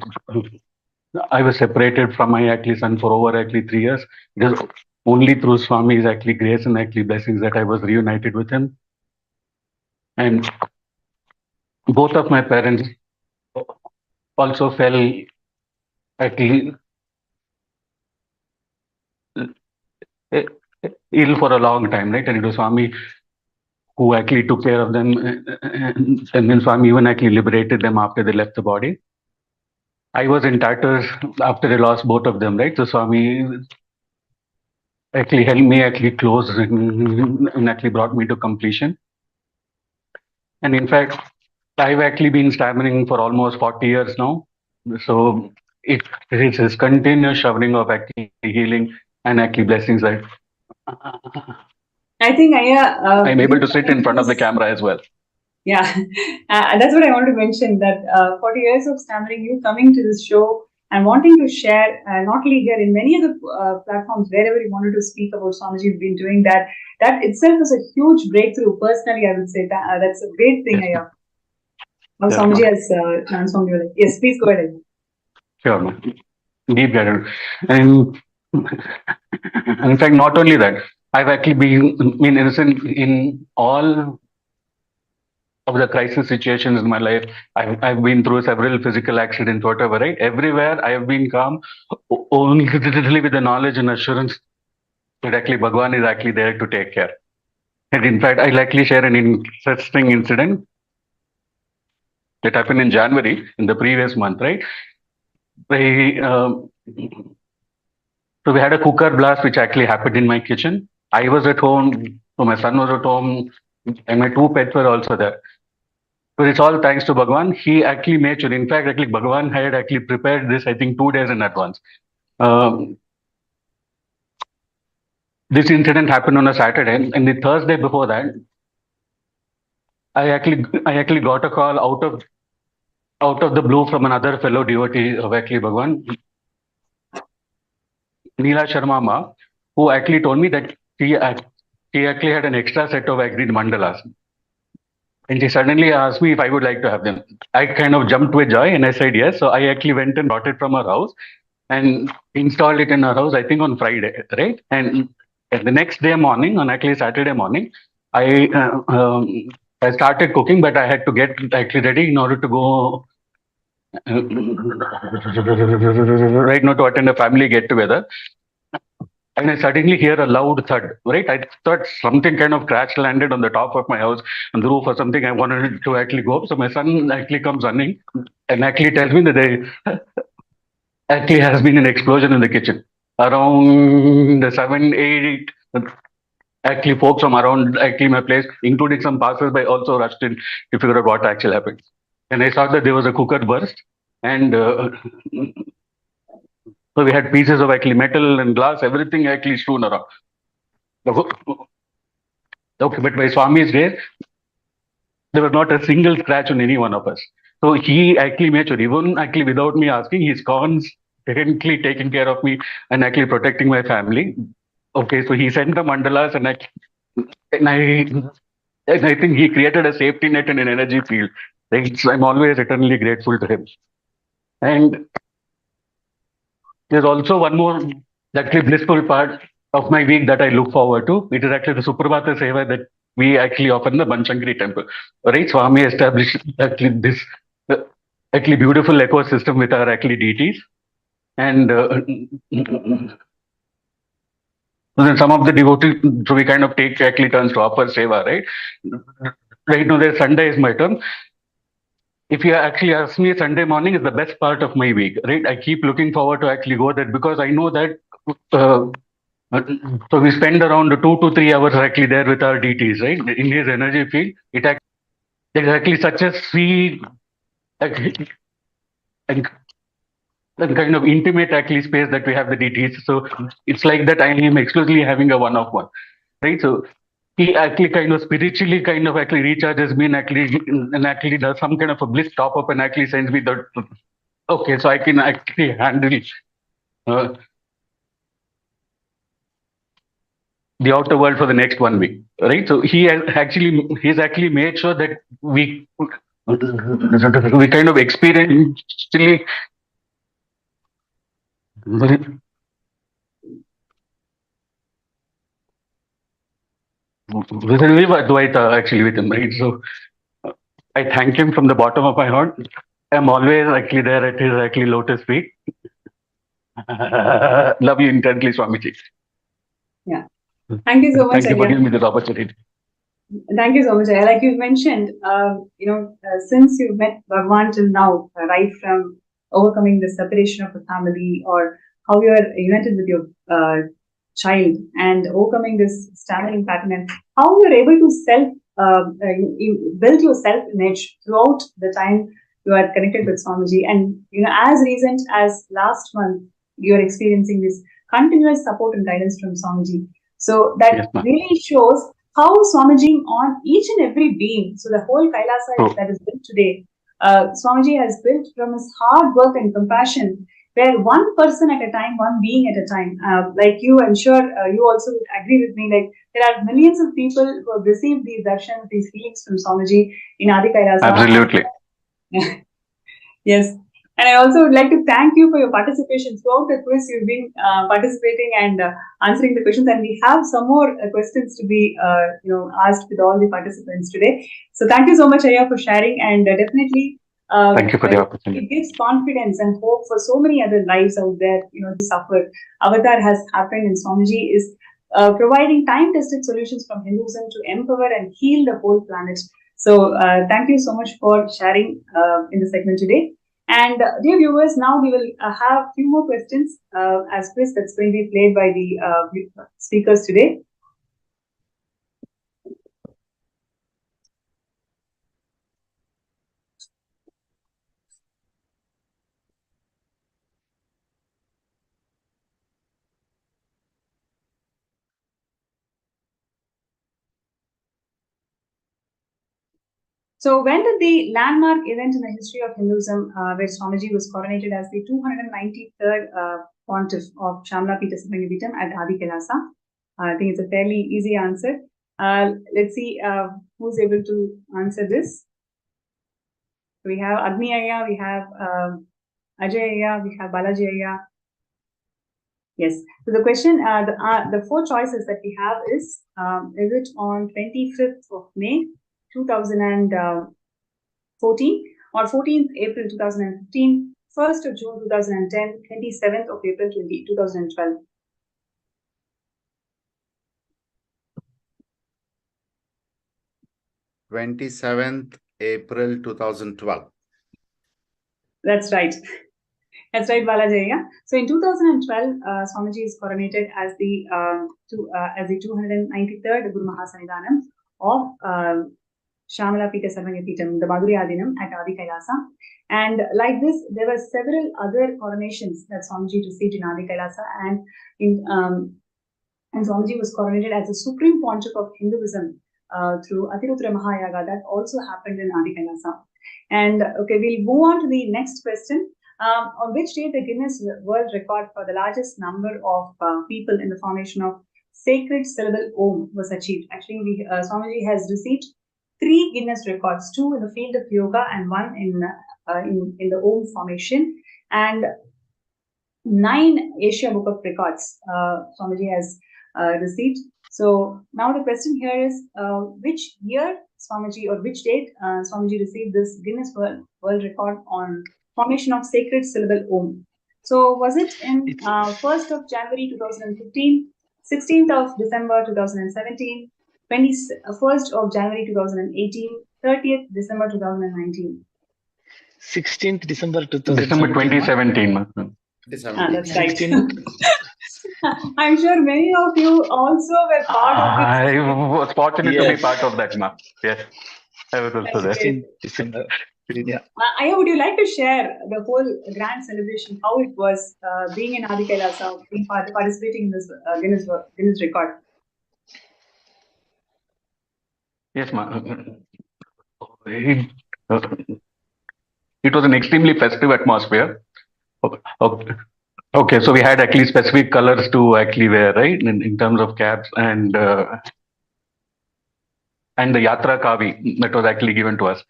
I was separated from my actually son for over actually 3 years. It is only through Swami's actually grace and actually blessings that I was reunited with him. And both of my parents also fell actually ill for a long time, right? And it was Swami who actually took care of them, and then Swami even actually liberated them after they left the body. I was in tatters after I lost both of them, right? So Swami actually helped me actually close and actually brought me to completion. And in fact, I've actually been stammering for almost 40 years now. So it is this continuous showering of actually healing and actually blessings that I think I'm able to sit in front of the camera as well. Yeah, that's what I wanted to mention, that 40 years of stammering, you coming to this show and wanting to share, not only here, in many other platforms, wherever you wanted to speak about Swamiji, you've been doing that. That itself is a huge breakthrough. Personally, I would say that's a great thing. Yes, How yeah, Swamiji has transformed your life. Yes, please go ahead. sure, man. Deep gratitude. And in fact, not only that, I've actually been innocent in all of the crisis situations in my life. I've been through several physical accidents, whatever, right? Everywhere I have been calm, only with the knowledge and assurance that actually Bhagwan is actually there to take care. And in fact, I'll actually share an interesting incident that happened in January in the previous month, right? So we had a cooker blast which actually happened in my kitchen. I was at home, so my son was at home, and my two pets were also there. So it's all thanks to Bhagwan. He actually made sure. In fact, actually Bhagwan had actually prepared this, I think, 2 days in advance. This incident happened on a Saturday, and the Thursday before that, I actually got a call out of the blue from another fellow devotee of actually Bhagwan, Neela Sharma Ma, who actually told me that she actually had an extra set of agreed mandalas. And she suddenly asked me if I would like to have them. I kind of jumped with joy and I said yes. So I actually went and brought it from her house and installed it in her house, I think on Friday, right? And the next day morning, on actually Saturday morning, I started cooking, but I had to get actually ready in order to go right now to attend a family get together. And I suddenly hear a loud thud, right? I thought something kind of crash landed on the top of my house, on the roof or something. I wanted to actually go up. So my son actually comes running and actually tells me that there actually has been an explosion in the kitchen. Around the 7, 8, actually folks from around actually my place, including some passers-by, also rushed in to figure out what actually happened. And I saw that there was a cooker burst. And so we had pieces of actually metal and glass, everything actually strewn around. Okay, but by Swami's grace, there was not a single scratch on any one of us. So he actually made sure, even actually without me asking, he's constantly taking care of me and actually protecting my family. Okay, so he sent the mandalas and I think he created a safety net and an energy field. Right? So I'm always eternally grateful to him. And there's also one more actually blissful part of my week that I look forward to. It is actually the Suprabhata Seva that we actually offer in the Banchankari temple. Right? Swami established actually this actually beautiful ecosystem with our actually deities. And then some of the devotees, so we kind of take actually turns to offer seva, right? Right now, there's Sunday is my turn. If you actually ask me, Sunday morning is the best part of my week, right? I keep looking forward to actually go there because I know that. So we spend around 2 to 3 hours actually there with our deities, right? In his energy field, it is actually such a sweet and kind of intimate actually space that we have the deities. So it's like that I am exclusively having a one-off one, right? So he actually kind of spiritually kind of actually recharges me and actually does some kind of a bliss top up and actually sends me that. Okay, so I can actually handle the outer world for the next 1 week, right? So he's actually made sure that we kind of experientially live Advaita actually with him, right? So I thank him from the bottom of my heart. I'm always actually there at his actually lotus feet. Love you intensely, Swamiji. Yeah. Thank you so much, Thank you for Arya. giving me this opportunity. Thank you so much, Arya. Like you mentioned, since you've met Bhagwan till now, right from overcoming the separation of the family or how you are united with your child and overcoming this stammering pattern and how you're able to you build your self-image throughout the time you are connected with Swamiji. And, as recent as last month, you are experiencing this continuous support and guidance from Swamiji. So that Yes, ma'am. really shows how Swamiji on each and every being. So the whole Kailasa that is built today, Swamiji has built from his hard work and compassion, where one person at a time, one being at a time. Like you, I'm sure you also would agree with me. Like there are millions of people who have received these darshans, these healings from Swamiji in Adi Kailasa. Absolutely. Yes. And I also would like to thank you for your participation throughout the quiz. You've been participating and answering the questions, and we have some more questions to be, asked with all the participants today. So thank you so much, Arya, for sharing, and definitely. Thank you for the opportunity. It gives confidence and hope for so many other lives out there. They suffer. Avatar has happened, and Swamiji is providing time-tested solutions from Hinduism to empower and heal the whole planet. So thank you so much for sharing in the segment today. And dear viewers, now we will have a few more questions as quiz that's going to be played by the speakers today. So when did the landmark event in the history of Hinduism, where Swamiji was coronated as the 293rd pontiff of Shamla Pita Sarangapitam at Adi Kailasa? I think it's a fairly easy answer. Let's see who's able to answer this. We have Agni Ayya, we have Ajay Ayya, we have Balaji Ayya. Yes. So the question, the four choices that we have is it on 25th of May 2014 or 14th April 2015, 1st of June 2010, 27th of April 2012? April 2012. That's right. That's right, Balaji. Yeah. So in 2012, Swamiji is coronated as the 293rd Guru Mahasannidhanam of Shamala Pita Sarvangapitam, the Madhuri Adinam at Adi Kailasa. And like this, there were several other coronations that Swamiji received in Adi Kailasa, and Swamiji was coronated as the Supreme Pontiff of Hinduism through Atirutra Mahayaga. That also happened in Adi Kailasa. And okay, we'll move on to the next question. On which day the Guinness World Record for the largest number of people in the formation of sacred syllable Om was achieved? Actually, Swamiji has received 3 Guinness records, 2 in the field of yoga and 1 in the Om formation, and 9 Asia Book of Records Swamiji has received. So now the question here is, which year Swamiji, or which date Swamiji received this Guinness World Record on formation of sacred syllable Om? So was it in 1st of January 2015, 16th of December 2017, 21st of January 2018, 30th December 2019? 16th December December 2017. That's right. I'm sure many of you also were part of this. I was fortunate to be part of that, ma'am. Yes, I was also there. 16th December. Yeah. Aya, would you like to share the whole grand celebration, how it was being in Adi Kailasa, participating in this Guinness record? Yes, it, uh, it was an extremely festive atmosphere. Okay. Okay, so we had actually specific colors to actually wear, right? In terms of caps and the Yatra Kavi that was actually given to us,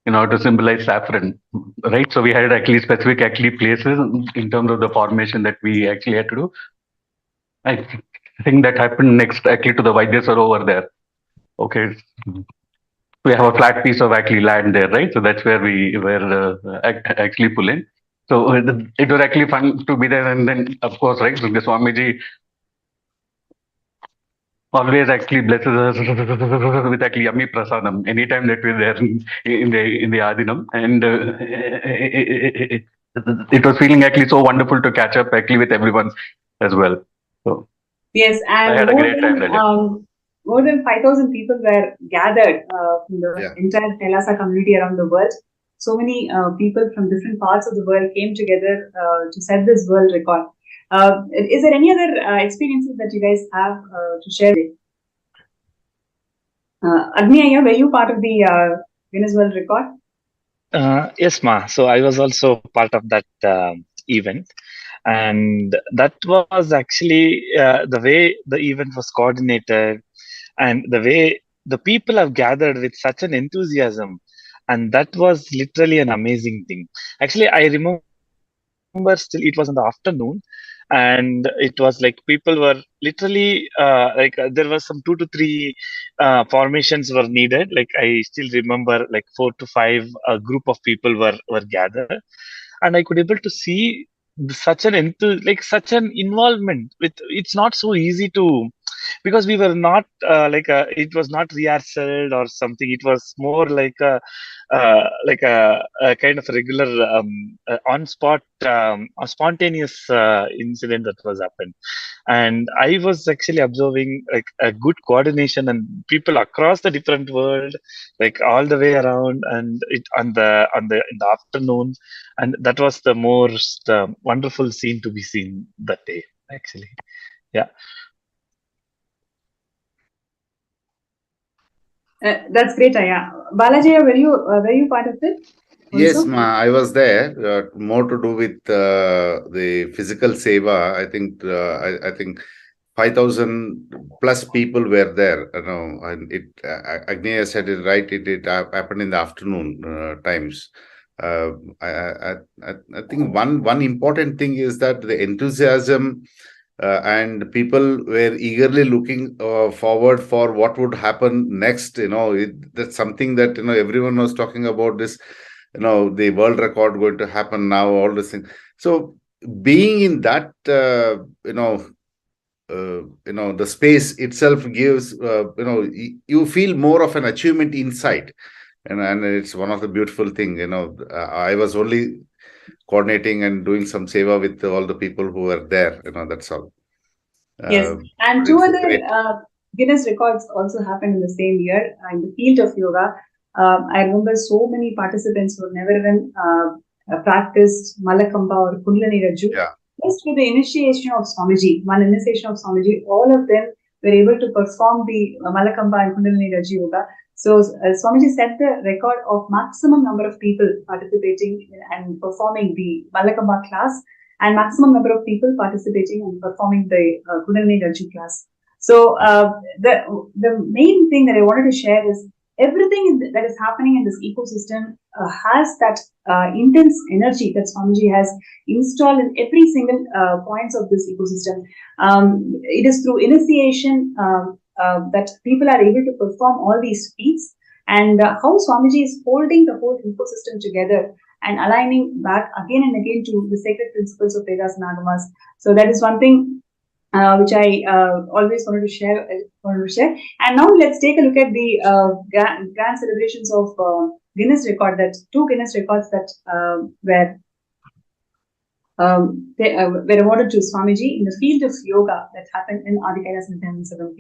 to symbolize saffron, right? So we had actually specific actually places in terms of the formation that we actually had to do. I think that happened next actually to the Vaidyasar over there. Okay, we have a flat piece of actually land there, right? So that's where we were actually pulling. So it was actually fun to be there, and then of course, right, the Swamiji always actually blesses us with actually yummy prasadam anytime that we're there in the Adinam, and it was feeling actually so wonderful to catch up actually with everyone as well. So yes, I and had a great time that day. more than 5,000 people were gathered from the entire Kailasa community around the world. So many people from different parts of the world came together to set this world record. Is there any other experiences that you guys have to share? Agni, were you part of the Guinness World Record? Yes, Ma. So I was also part of that event. And that was actually the way the event was coordinated and the way the people have gathered with such an enthusiasm. And that was literally an amazing thing. Actually, I remember still it was in the afternoon, and it was like people were literally there was some 2 to 3 formations were needed. Like I still remember like 4 to 5 group of people were gathered, and I could able to see such an such an involvement with. It's not so easy to, because we were not it was not rehearsed or something. It was more a kind of regular on spot a spontaneous incident that was happened. And I was actually observing like a good coordination and people across the different world, like all the way around, and it on the in the afternoon, and that was the most wonderful scene to be seen that day actually. Yeah. That's great, Aya. Balaji, were you part of it? Also? Yes, I was there. More to do with the physical seva. I think 5,000 plus people were there. And Agneya said it right. It happened in the afternoon times. I think one important thing is that the enthusiasm. And people were eagerly looking forward for what would happen next. That's something that everyone was talking about. This, the world record going to happen now. All this thing. So being in that, the space itself gives, you feel more of an achievement inside, and it's one of the beautiful thing. I was only coordinating and doing some seva with all the people who were there. That's all. Yes, and 2 other Guinness records also happened in the same year in the field of yoga. I remember so many participants who never even practiced Malakamba or Kundalini Raju. Yeah. Just with the initiation of Swamiji, all of them were able to perform the Malakamba and Kundalini Raju yoga. So Swamiji set the record of maximum number of people participating and performing the Malakamba class, and maximum number of people participating and performing the Kundalini Raju class. So the main thing that I wanted to share is everything that is happening in this ecosystem has that intense energy that Swamiji has installed in every single points of this ecosystem. It is through initiation that people are able to perform all these feats, and how Swamiji is holding the whole ecosystem together and aligning back again and again to the sacred principles of Vedas and Agamas. So that is one thing which I always wanted to share. And now let's take a look at the grand celebrations of Guinness record. That 2 Guinness records that were awarded to Swamiji in the field of yoga that happened in Adi Kailas Nithyananda Savam.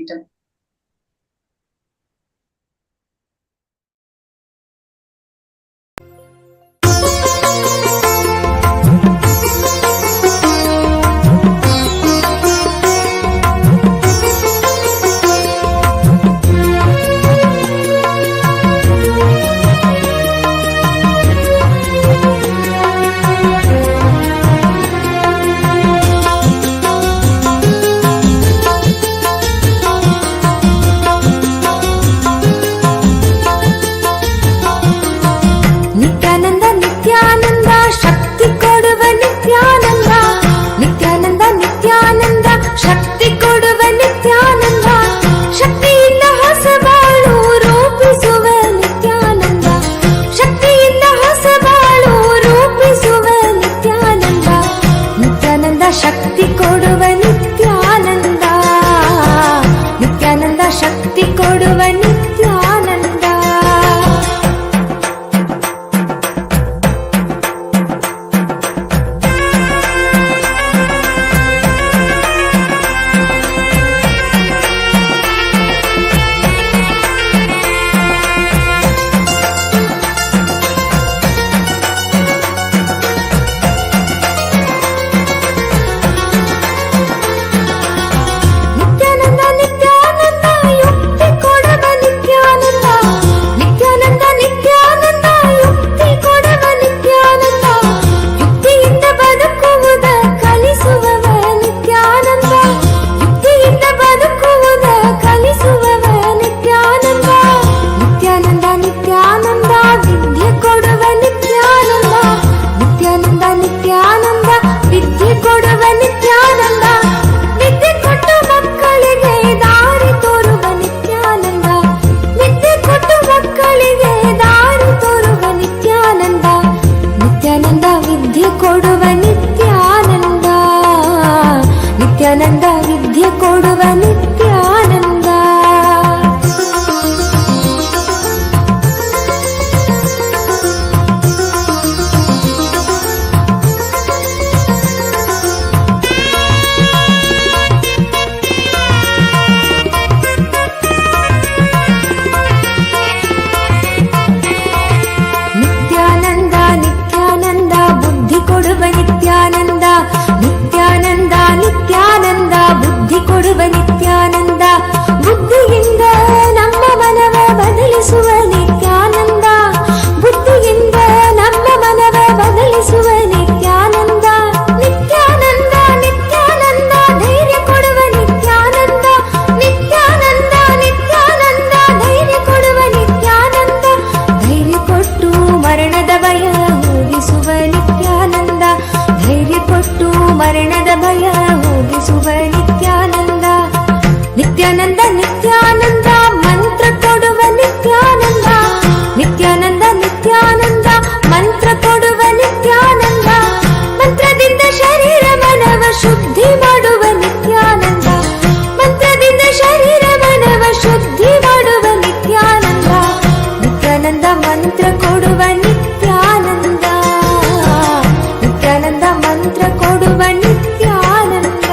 ಮಂತ್ರ ಕೊಡುವ ನಿತ್ಯಾನಂದ, ನಿತ್ಯಾನಂದ ಮಂತ್ರ ಕೊಡುವ ನಿತ್ಯಾನಂದ.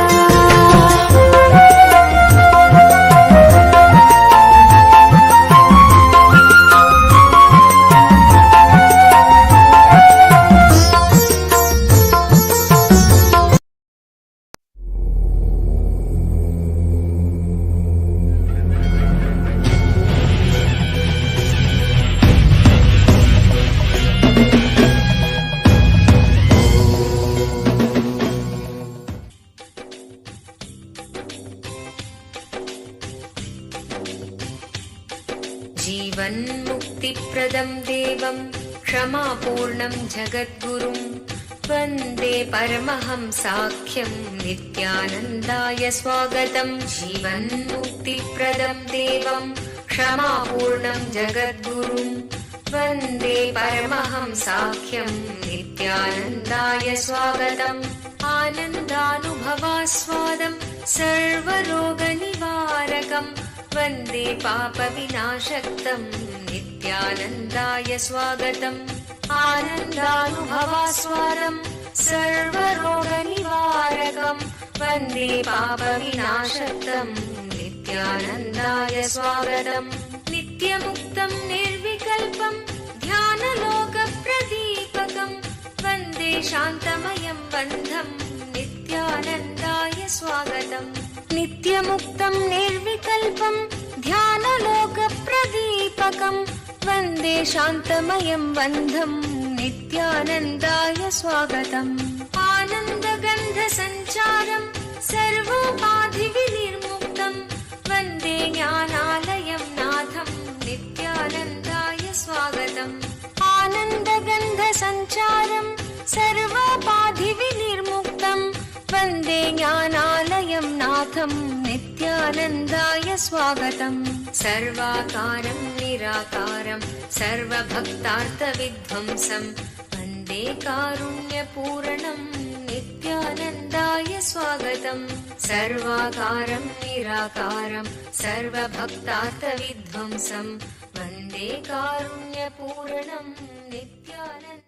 जीवन्मुक्तिप्रदं देवं क्षमापूर्णं जगद्गुरुं वन्दे परमहंसाख्यं नित्यानन्दाय स्वागतं. जीवन्मुक्तिप्रदं देवं क्षमापूर्णं जगद्गुरुं वन्दे परमहंसाख्यं नित्यानन्दाय स्वागतम्. आनन्दानुभवास्वादं सर्वरोगनिवारकं वन्दे पापविनाशक्तं नित्यानन्दाय स्वागतम्. आनन्दानुभवास्वादं सर्वरोगनिवारकं वन्दे पापविनाशक्तं नित्यानन्दाय स्वागतम्. नित्यमुक्तं निर्विकल्पं ध्यानलोकप्रदीपकं वन्दे शान्तमयं बन्धं नित्यानन्दाय स्वागतम्. नित्यमुक्तं निर्विकल्पं ध्यानलोकप्रदीपकं वन्दे शान्तमयं बन्धं नित्यानन्दाय स्वागतम्. आनन्दगन्धसञ्चारं सर्वोपाधिविनिर्मुक्तं वन्दे ज्ञानालयं नाथं नित्यानन्दाय स्वागतम्. आनन्दगन्धसञ्चारं सर्वोपाधिविनिर्मुक्तं वन्दे ज्ञानालयं नाथं नित्यानन्दाय स्वागतम्. सर्वाकारं निराकारं सर्वभक्तार्थविध्वंसं वन्दे कारुण्यपूर्णं नित्यानन्दाय स्वागतम्. सर्वाकारं निराकारं सर्वभक्तार्थविध्वंसं वन्दे कारुण्यपूर्णं नित्यानन्दाय.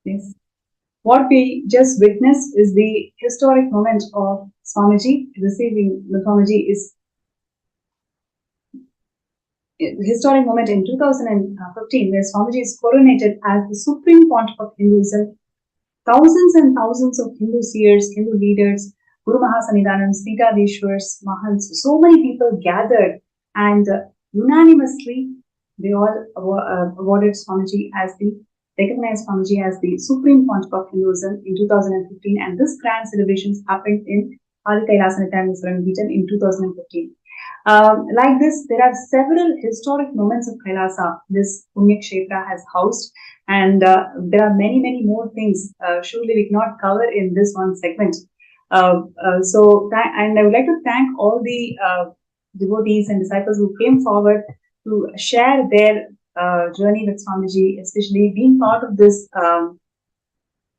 Yes. What we just witnessed is the historic moment of Swamiji receiving mythology is historic moment in 2015 where Swamiji is coronated as the Supreme Pontiff of Hinduism. Thousands and thousands of Hindu seers, Hindu leaders, Guru Mahasanidhanams, Pitadeshwars, Mahants, so many people gathered and unanimously they all awarded Swamiji as the recognized Swamiji as the Supreme Pontiff of Hinduism in 2015, and this grand celebrations happened in Adi Kailasa Nithyananda in 2015. Like this, there are several historic moments of Kailasa this Punya Kshetra has housed, and there are many, many more things surely we cannot cover in this one segment. And I would like to thank all the devotees and disciples who came forward to share their journey with Swamiji, especially being part of this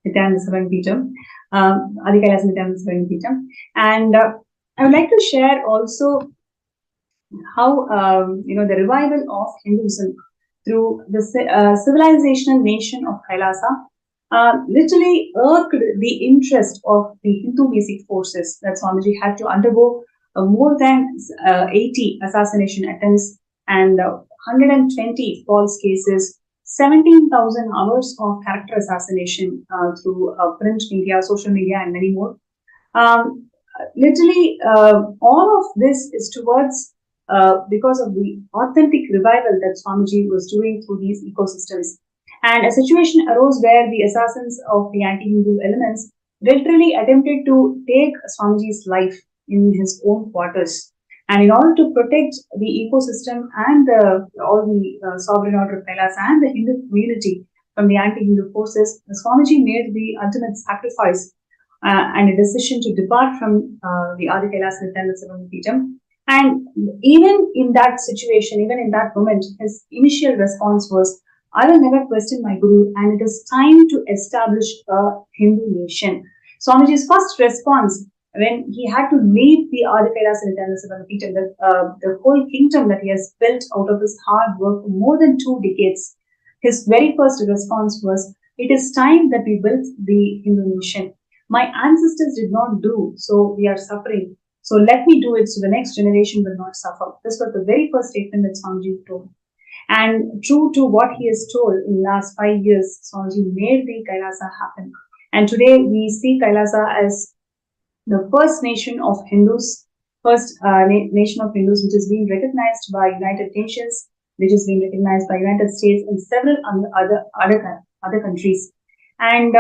Nithyananda Sarangitam, Adi Kailasa Nithyananda Sarangitam. And I would like to share also how the revival of Hinduism through the civilizational nation of Kailasa literally irked the interest of the Hindu basic forces that Swamiji had to undergo more than 80 assassination attempts and 120 false cases, 17,000 hours of character assassination through print media, social media, and many more. literally, all of this is towards because of the authentic revival that Swamiji was doing through these ecosystems. And a situation arose where the assassins of the anti-Hindu elements literally attempted to take Swamiji's life in his own quarters. And in order to protect the ecosystem and all the sovereign order of Kailas and the Hindu community from the anti-Hindu forces, Swamiji made the ultimate sacrifice and a decision to depart from the Adi Kailas Nithyananda Savangapeetham. And even in that situation, even in that moment, his initial response was, I will never question my Guru, and it is time to establish a Hindu nation. Swamiji's first response when he had to leave the Adi Kailas Nithyananda Savangapeetham, the whole kingdom that he has built out of his hard work for more than 2 decades, his very first response was, it is time that we built the Hindu nation. My ancestors did not do, so we are suffering. So let me do it so the next generation will not suffer. This was the very first statement that Swamiji told. And true to what he has told in the last 5 years, Swamiji made the Kailasa happen. And today we see Kailasa as the first nation of Hindus, first nation of Hindus which is being recognized by United Nations, which is being recognized by United States and several other countries. And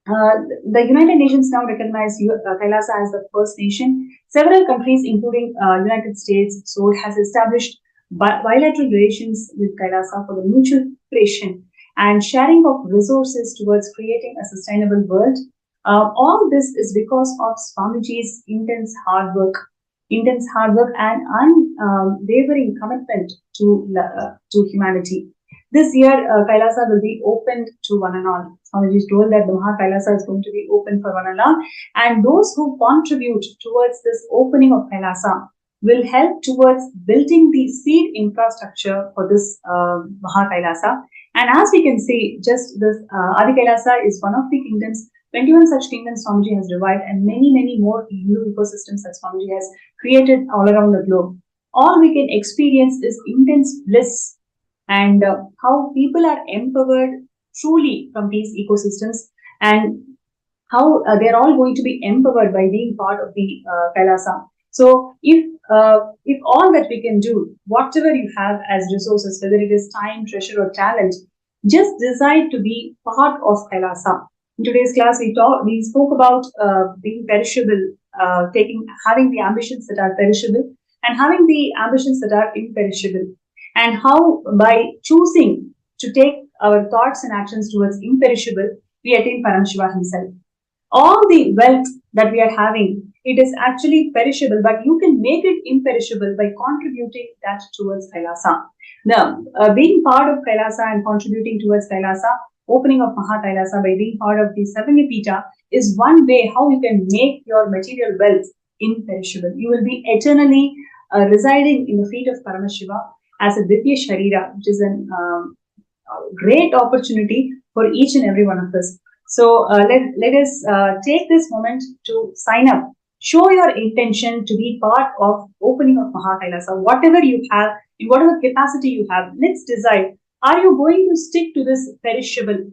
the United Nations now recognize Kailasa as the first nation. Several countries, including United States, so has established bilateral relations with Kailasa for the mutual cooperation and sharing of resources towards creating a sustainable world. All this is because of Swamiji's intense hard work and unwavering commitment to humanity. This year, Kailasa will be opened to one and all. Swamiji is told that the Maha Kailasa is going to be open for one and all, and those who contribute towards this opening of Kailasa will help towards building the seed infrastructure for this Maha Kailasa. And as we can see, just this Adi Kailasa is one of the kingdoms. 21 such kingdoms Swamiji has revived, and many more Hindu ecosystems that Swamiji has created all around the globe. All we can experience is intense bliss and how people are empowered truly from these ecosystems, and how they're all going to be empowered by being part of the Kailasa. So if all that we can do, whatever you have as resources, whether it is time, treasure or talent, just decide to be part of Kailasa. In today's class, we spoke about being perishable, having the ambitions that are perishable and having the ambitions that are imperishable, and how by choosing to take our thoughts and actions towards imperishable, we attain Paramashiva himself. All the wealth that we are having, it is actually perishable, but you can make it imperishable by contributing that towards Kailasa. Now, being part of Kailasa and contributing towards Kailasa, opening of Maha Kailasa by being part of the Savangapeetham is one way how you can make your material wealth imperishable. You will be eternally residing in the feet of Paramashiva as a Divya Sharira, which is a great opportunity for each and every one of us. So let us take this moment to sign up. Show your intention to be part of opening of Maha Kailasa. Whatever you have, in whatever capacity you have, let's decide. Are you going to stick to this perishable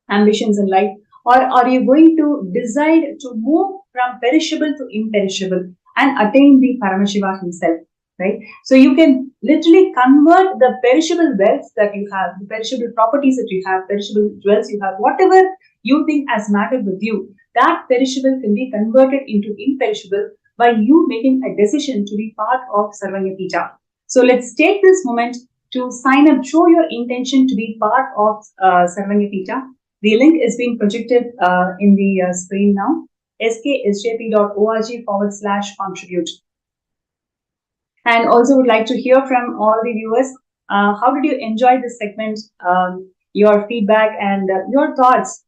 ambitions in life, or are you going to decide to move from perishable to imperishable and attain the Paramashiva himself? Right? So you can literally convert the perishable wealth that you have, the perishable properties that you have, perishable jewels you have, whatever you think has mattered with you, that perishable can be converted into imperishable by you making a decision to be part of Sarvangapeetham. So let's take this moment to sign up, show your intention to be part of Sarvangapeetham. The link is being projected in the screen now, sksjp.org/contribute. And also would like to hear from all the viewers, how did you enjoy this segment, your feedback and your thoughts.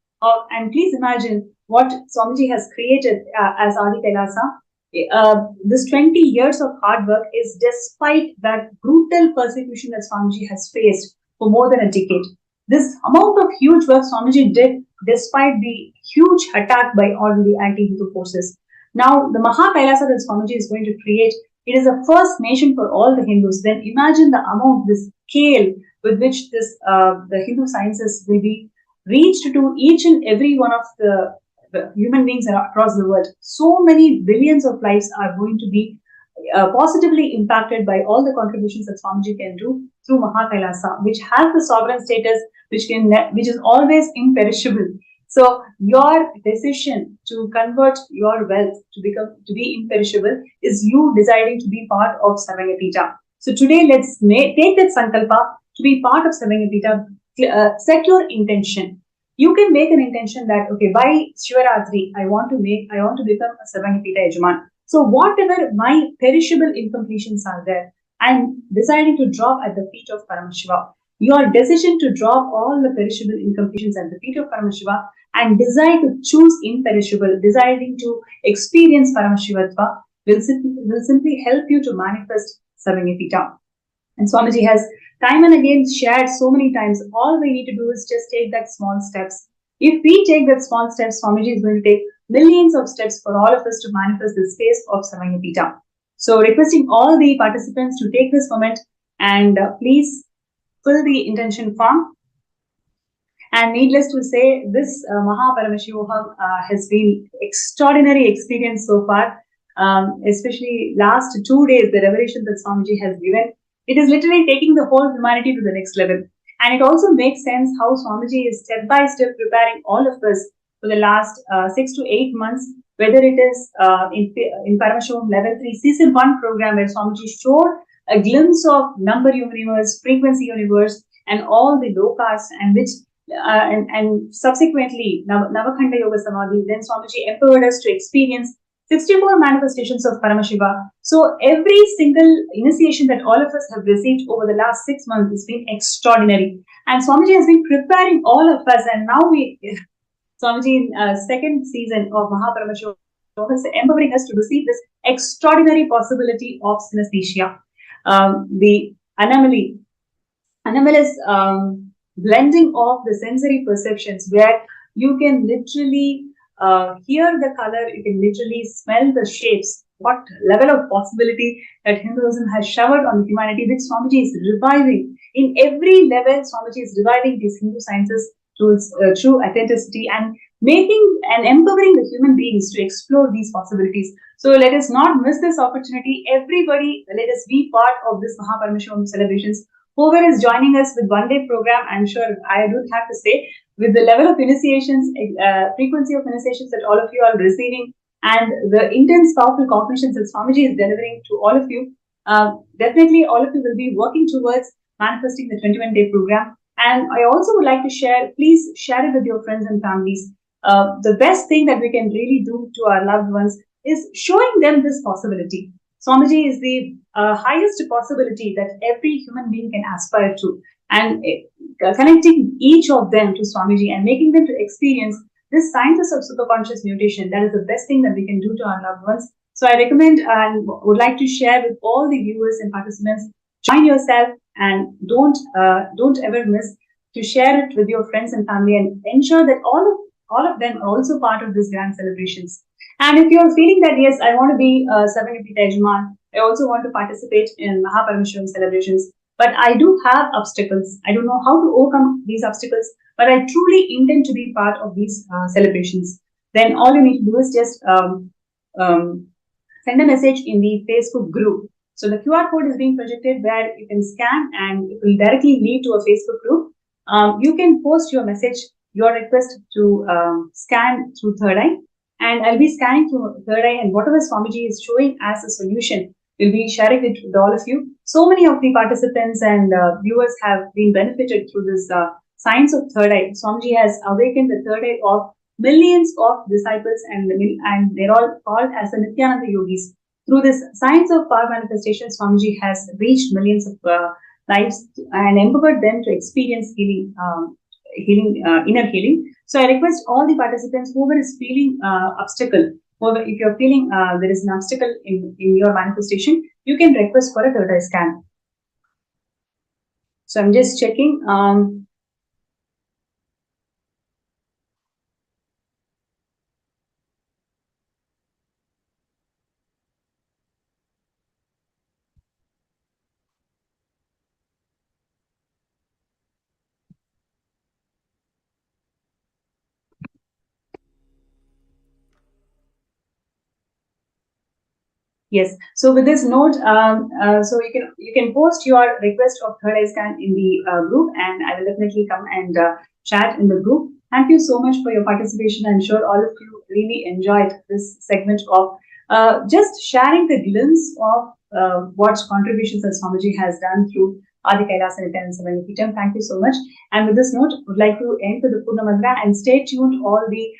And please imagine what Swamiji has created as Adi Kailasa. This 20 years of hard work is despite that brutal persecution that Swamiji has faced for more than a decade. This amount of huge work Swamiji did despite the huge attack by all the anti-Hindu forces. Now, the Maha Kailasa that Swamiji is going to create, it is a first nation for all the Hindus. Then imagine the amount, the scale with which this the Hindu sciences will be reached to each and every one of the the human beings across the world. So many billions of lives are going to be positively impacted by all the contributions that Swamiji can do through Mahakailasa, which has the sovereign status, which is always imperishable. So your decision to convert your wealth to be imperishable is you deciding to be part of Sarvangapita. So today let's take that sankalpa to be part of Sarvangapita. Set your intention. You can make an intention that okay, by Shivaratri I want to become a Sarvangapita Yajaman. So whatever my perishable incompletions are there, I'm deciding to drop at the feet of Paramashiva. Your decision to drop all the perishable incompletions at the feet of Paramashiva and decide to choose imperishable, deciding to experience Paramashivatva will simply help you to manifest Sarvangapita. And Swamiji has time and again shared so many times, all we need to do is just take that small steps. If we take that small steps, Swamiji is going to take millions of steps for all of us to manifest the space of Sarvangapita. So requesting all the participants to take this moment and please fill the intention form. And needless to say, this Paramashivam has been extraordinary experience so far, especially last 2 days, the revelation that Swamiji has given. It is literally taking the whole humanity to the next level. And it also makes sense how Swamiji is step by step preparing all of us for the last 6 to 8 months, whether it is in Paramashivam Level 3 Season 1 program where Swamiji showed a glimpse of number universe, frequency universe, and all the lokas, and which and subsequently Navakhanda Yoga Samadhi, then Swamiji empowered us to experience 64 manifestations of Paramashiva. So every single initiation that all of us have received over the last 6 months has been extraordinary. And Swamiji has been preparing all of us, and now Swamiji in second season of Mahaparamashiva is empowering us to receive this extraordinary possibility of synesthesia. The anomaly is blending of the sensory perceptions where you can literally hear the color, you can literally smell the shapes. What level of possibility that Hinduism has showered on humanity, which Swamiji is reviving. In every level, Swamiji is reviving these Hindu sciences to its true authenticity and making and empowering the human beings to explore these possibilities. So let us not miss this opportunity. Everybody, let us be part of this Mahaparamashivam celebrations. Whoever is joining us with one-day program, I'm sure I do have to say, with the level of initiations, frequency of initiations that all of you are receiving, and the intense, powerful cognitions that Swamiji is delivering to all of you, definitely all of you will be working towards manifesting the 21-day program. And I also would like to share, please share it with your friends and families. The best thing that we can really do to our loved ones is showing them this possibility. Swamiji is the highest possibility that every human being can aspire to. And connecting each of them to Swamiji and making them to experience this sciences of superconscious mutation, that is the best thing that we can do to our loved ones. So I recommend and would like to share with all the viewers and participants, join yourself and don't ever miss to share it with your friends and family and ensure that all of them are also part of these grand celebrations. And if you're feeling that, yes, I want to be Sarvangapita Yajaman, I also want to participate in Mahaparamashivam celebrations, but I do have obstacles. I don't know how to overcome these obstacles, but I truly intend to be part of these celebrations. Then all you need to do is just send a message in the Facebook group. So the QR code is being projected where you can scan and it will directly lead to a Facebook group. You can post your message, your request to scan through Third Eye. And I'll be scanning through Third Eye, and whatever Swamiji is showing as a solution, we'll be sharing it with all of you. So many of the participants and viewers have been benefited through this science of Third Eye. Swamiji has awakened the Third Eye of millions of disciples, and they're all called as the Nithyananda yogis. Through this science of power manifestation, Swamiji has reached millions of lives and empowered them to experience healing, inner healing. So I request all the participants, whoever is feeling obstacle, if you're feeling there is an obstacle in your manifestation, you can request for a third eye scan. So I'm just checking. Yes. So with this note, so you can post your request of third eye scan in the group, and I will definitely come and chat in the group. Thank you so much for your participation. I'm sure all of you really enjoyed this segment of just sharing the glimpse of what contributions astrology has done through Adi Kailas and Nithyananda Peetam. Thank you so much. And with this note, would like to end with the Purna Mantra and stay tuned all the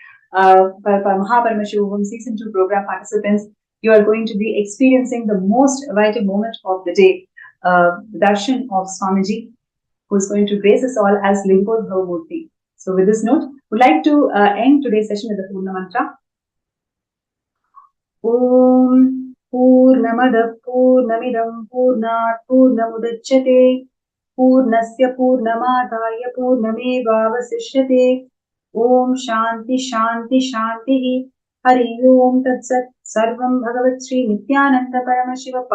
Paramashivam Season 2 program participants. You are going to be experiencing the most vital moment of the day, the darshan of Swamiji, who is going to grace us all as Limbodhava Murti. So with this note, we'd like to end today's session with the Purna Mantra. Om Purnamada Purnamidam Purnat Purnamudachyate Purnasya Purnamadaya Purnamevavasishyate Om Shanti Shanti Shanti Hari Om Tat Sat Sarvam Bhagavat Shri Nithyananda Paramashiva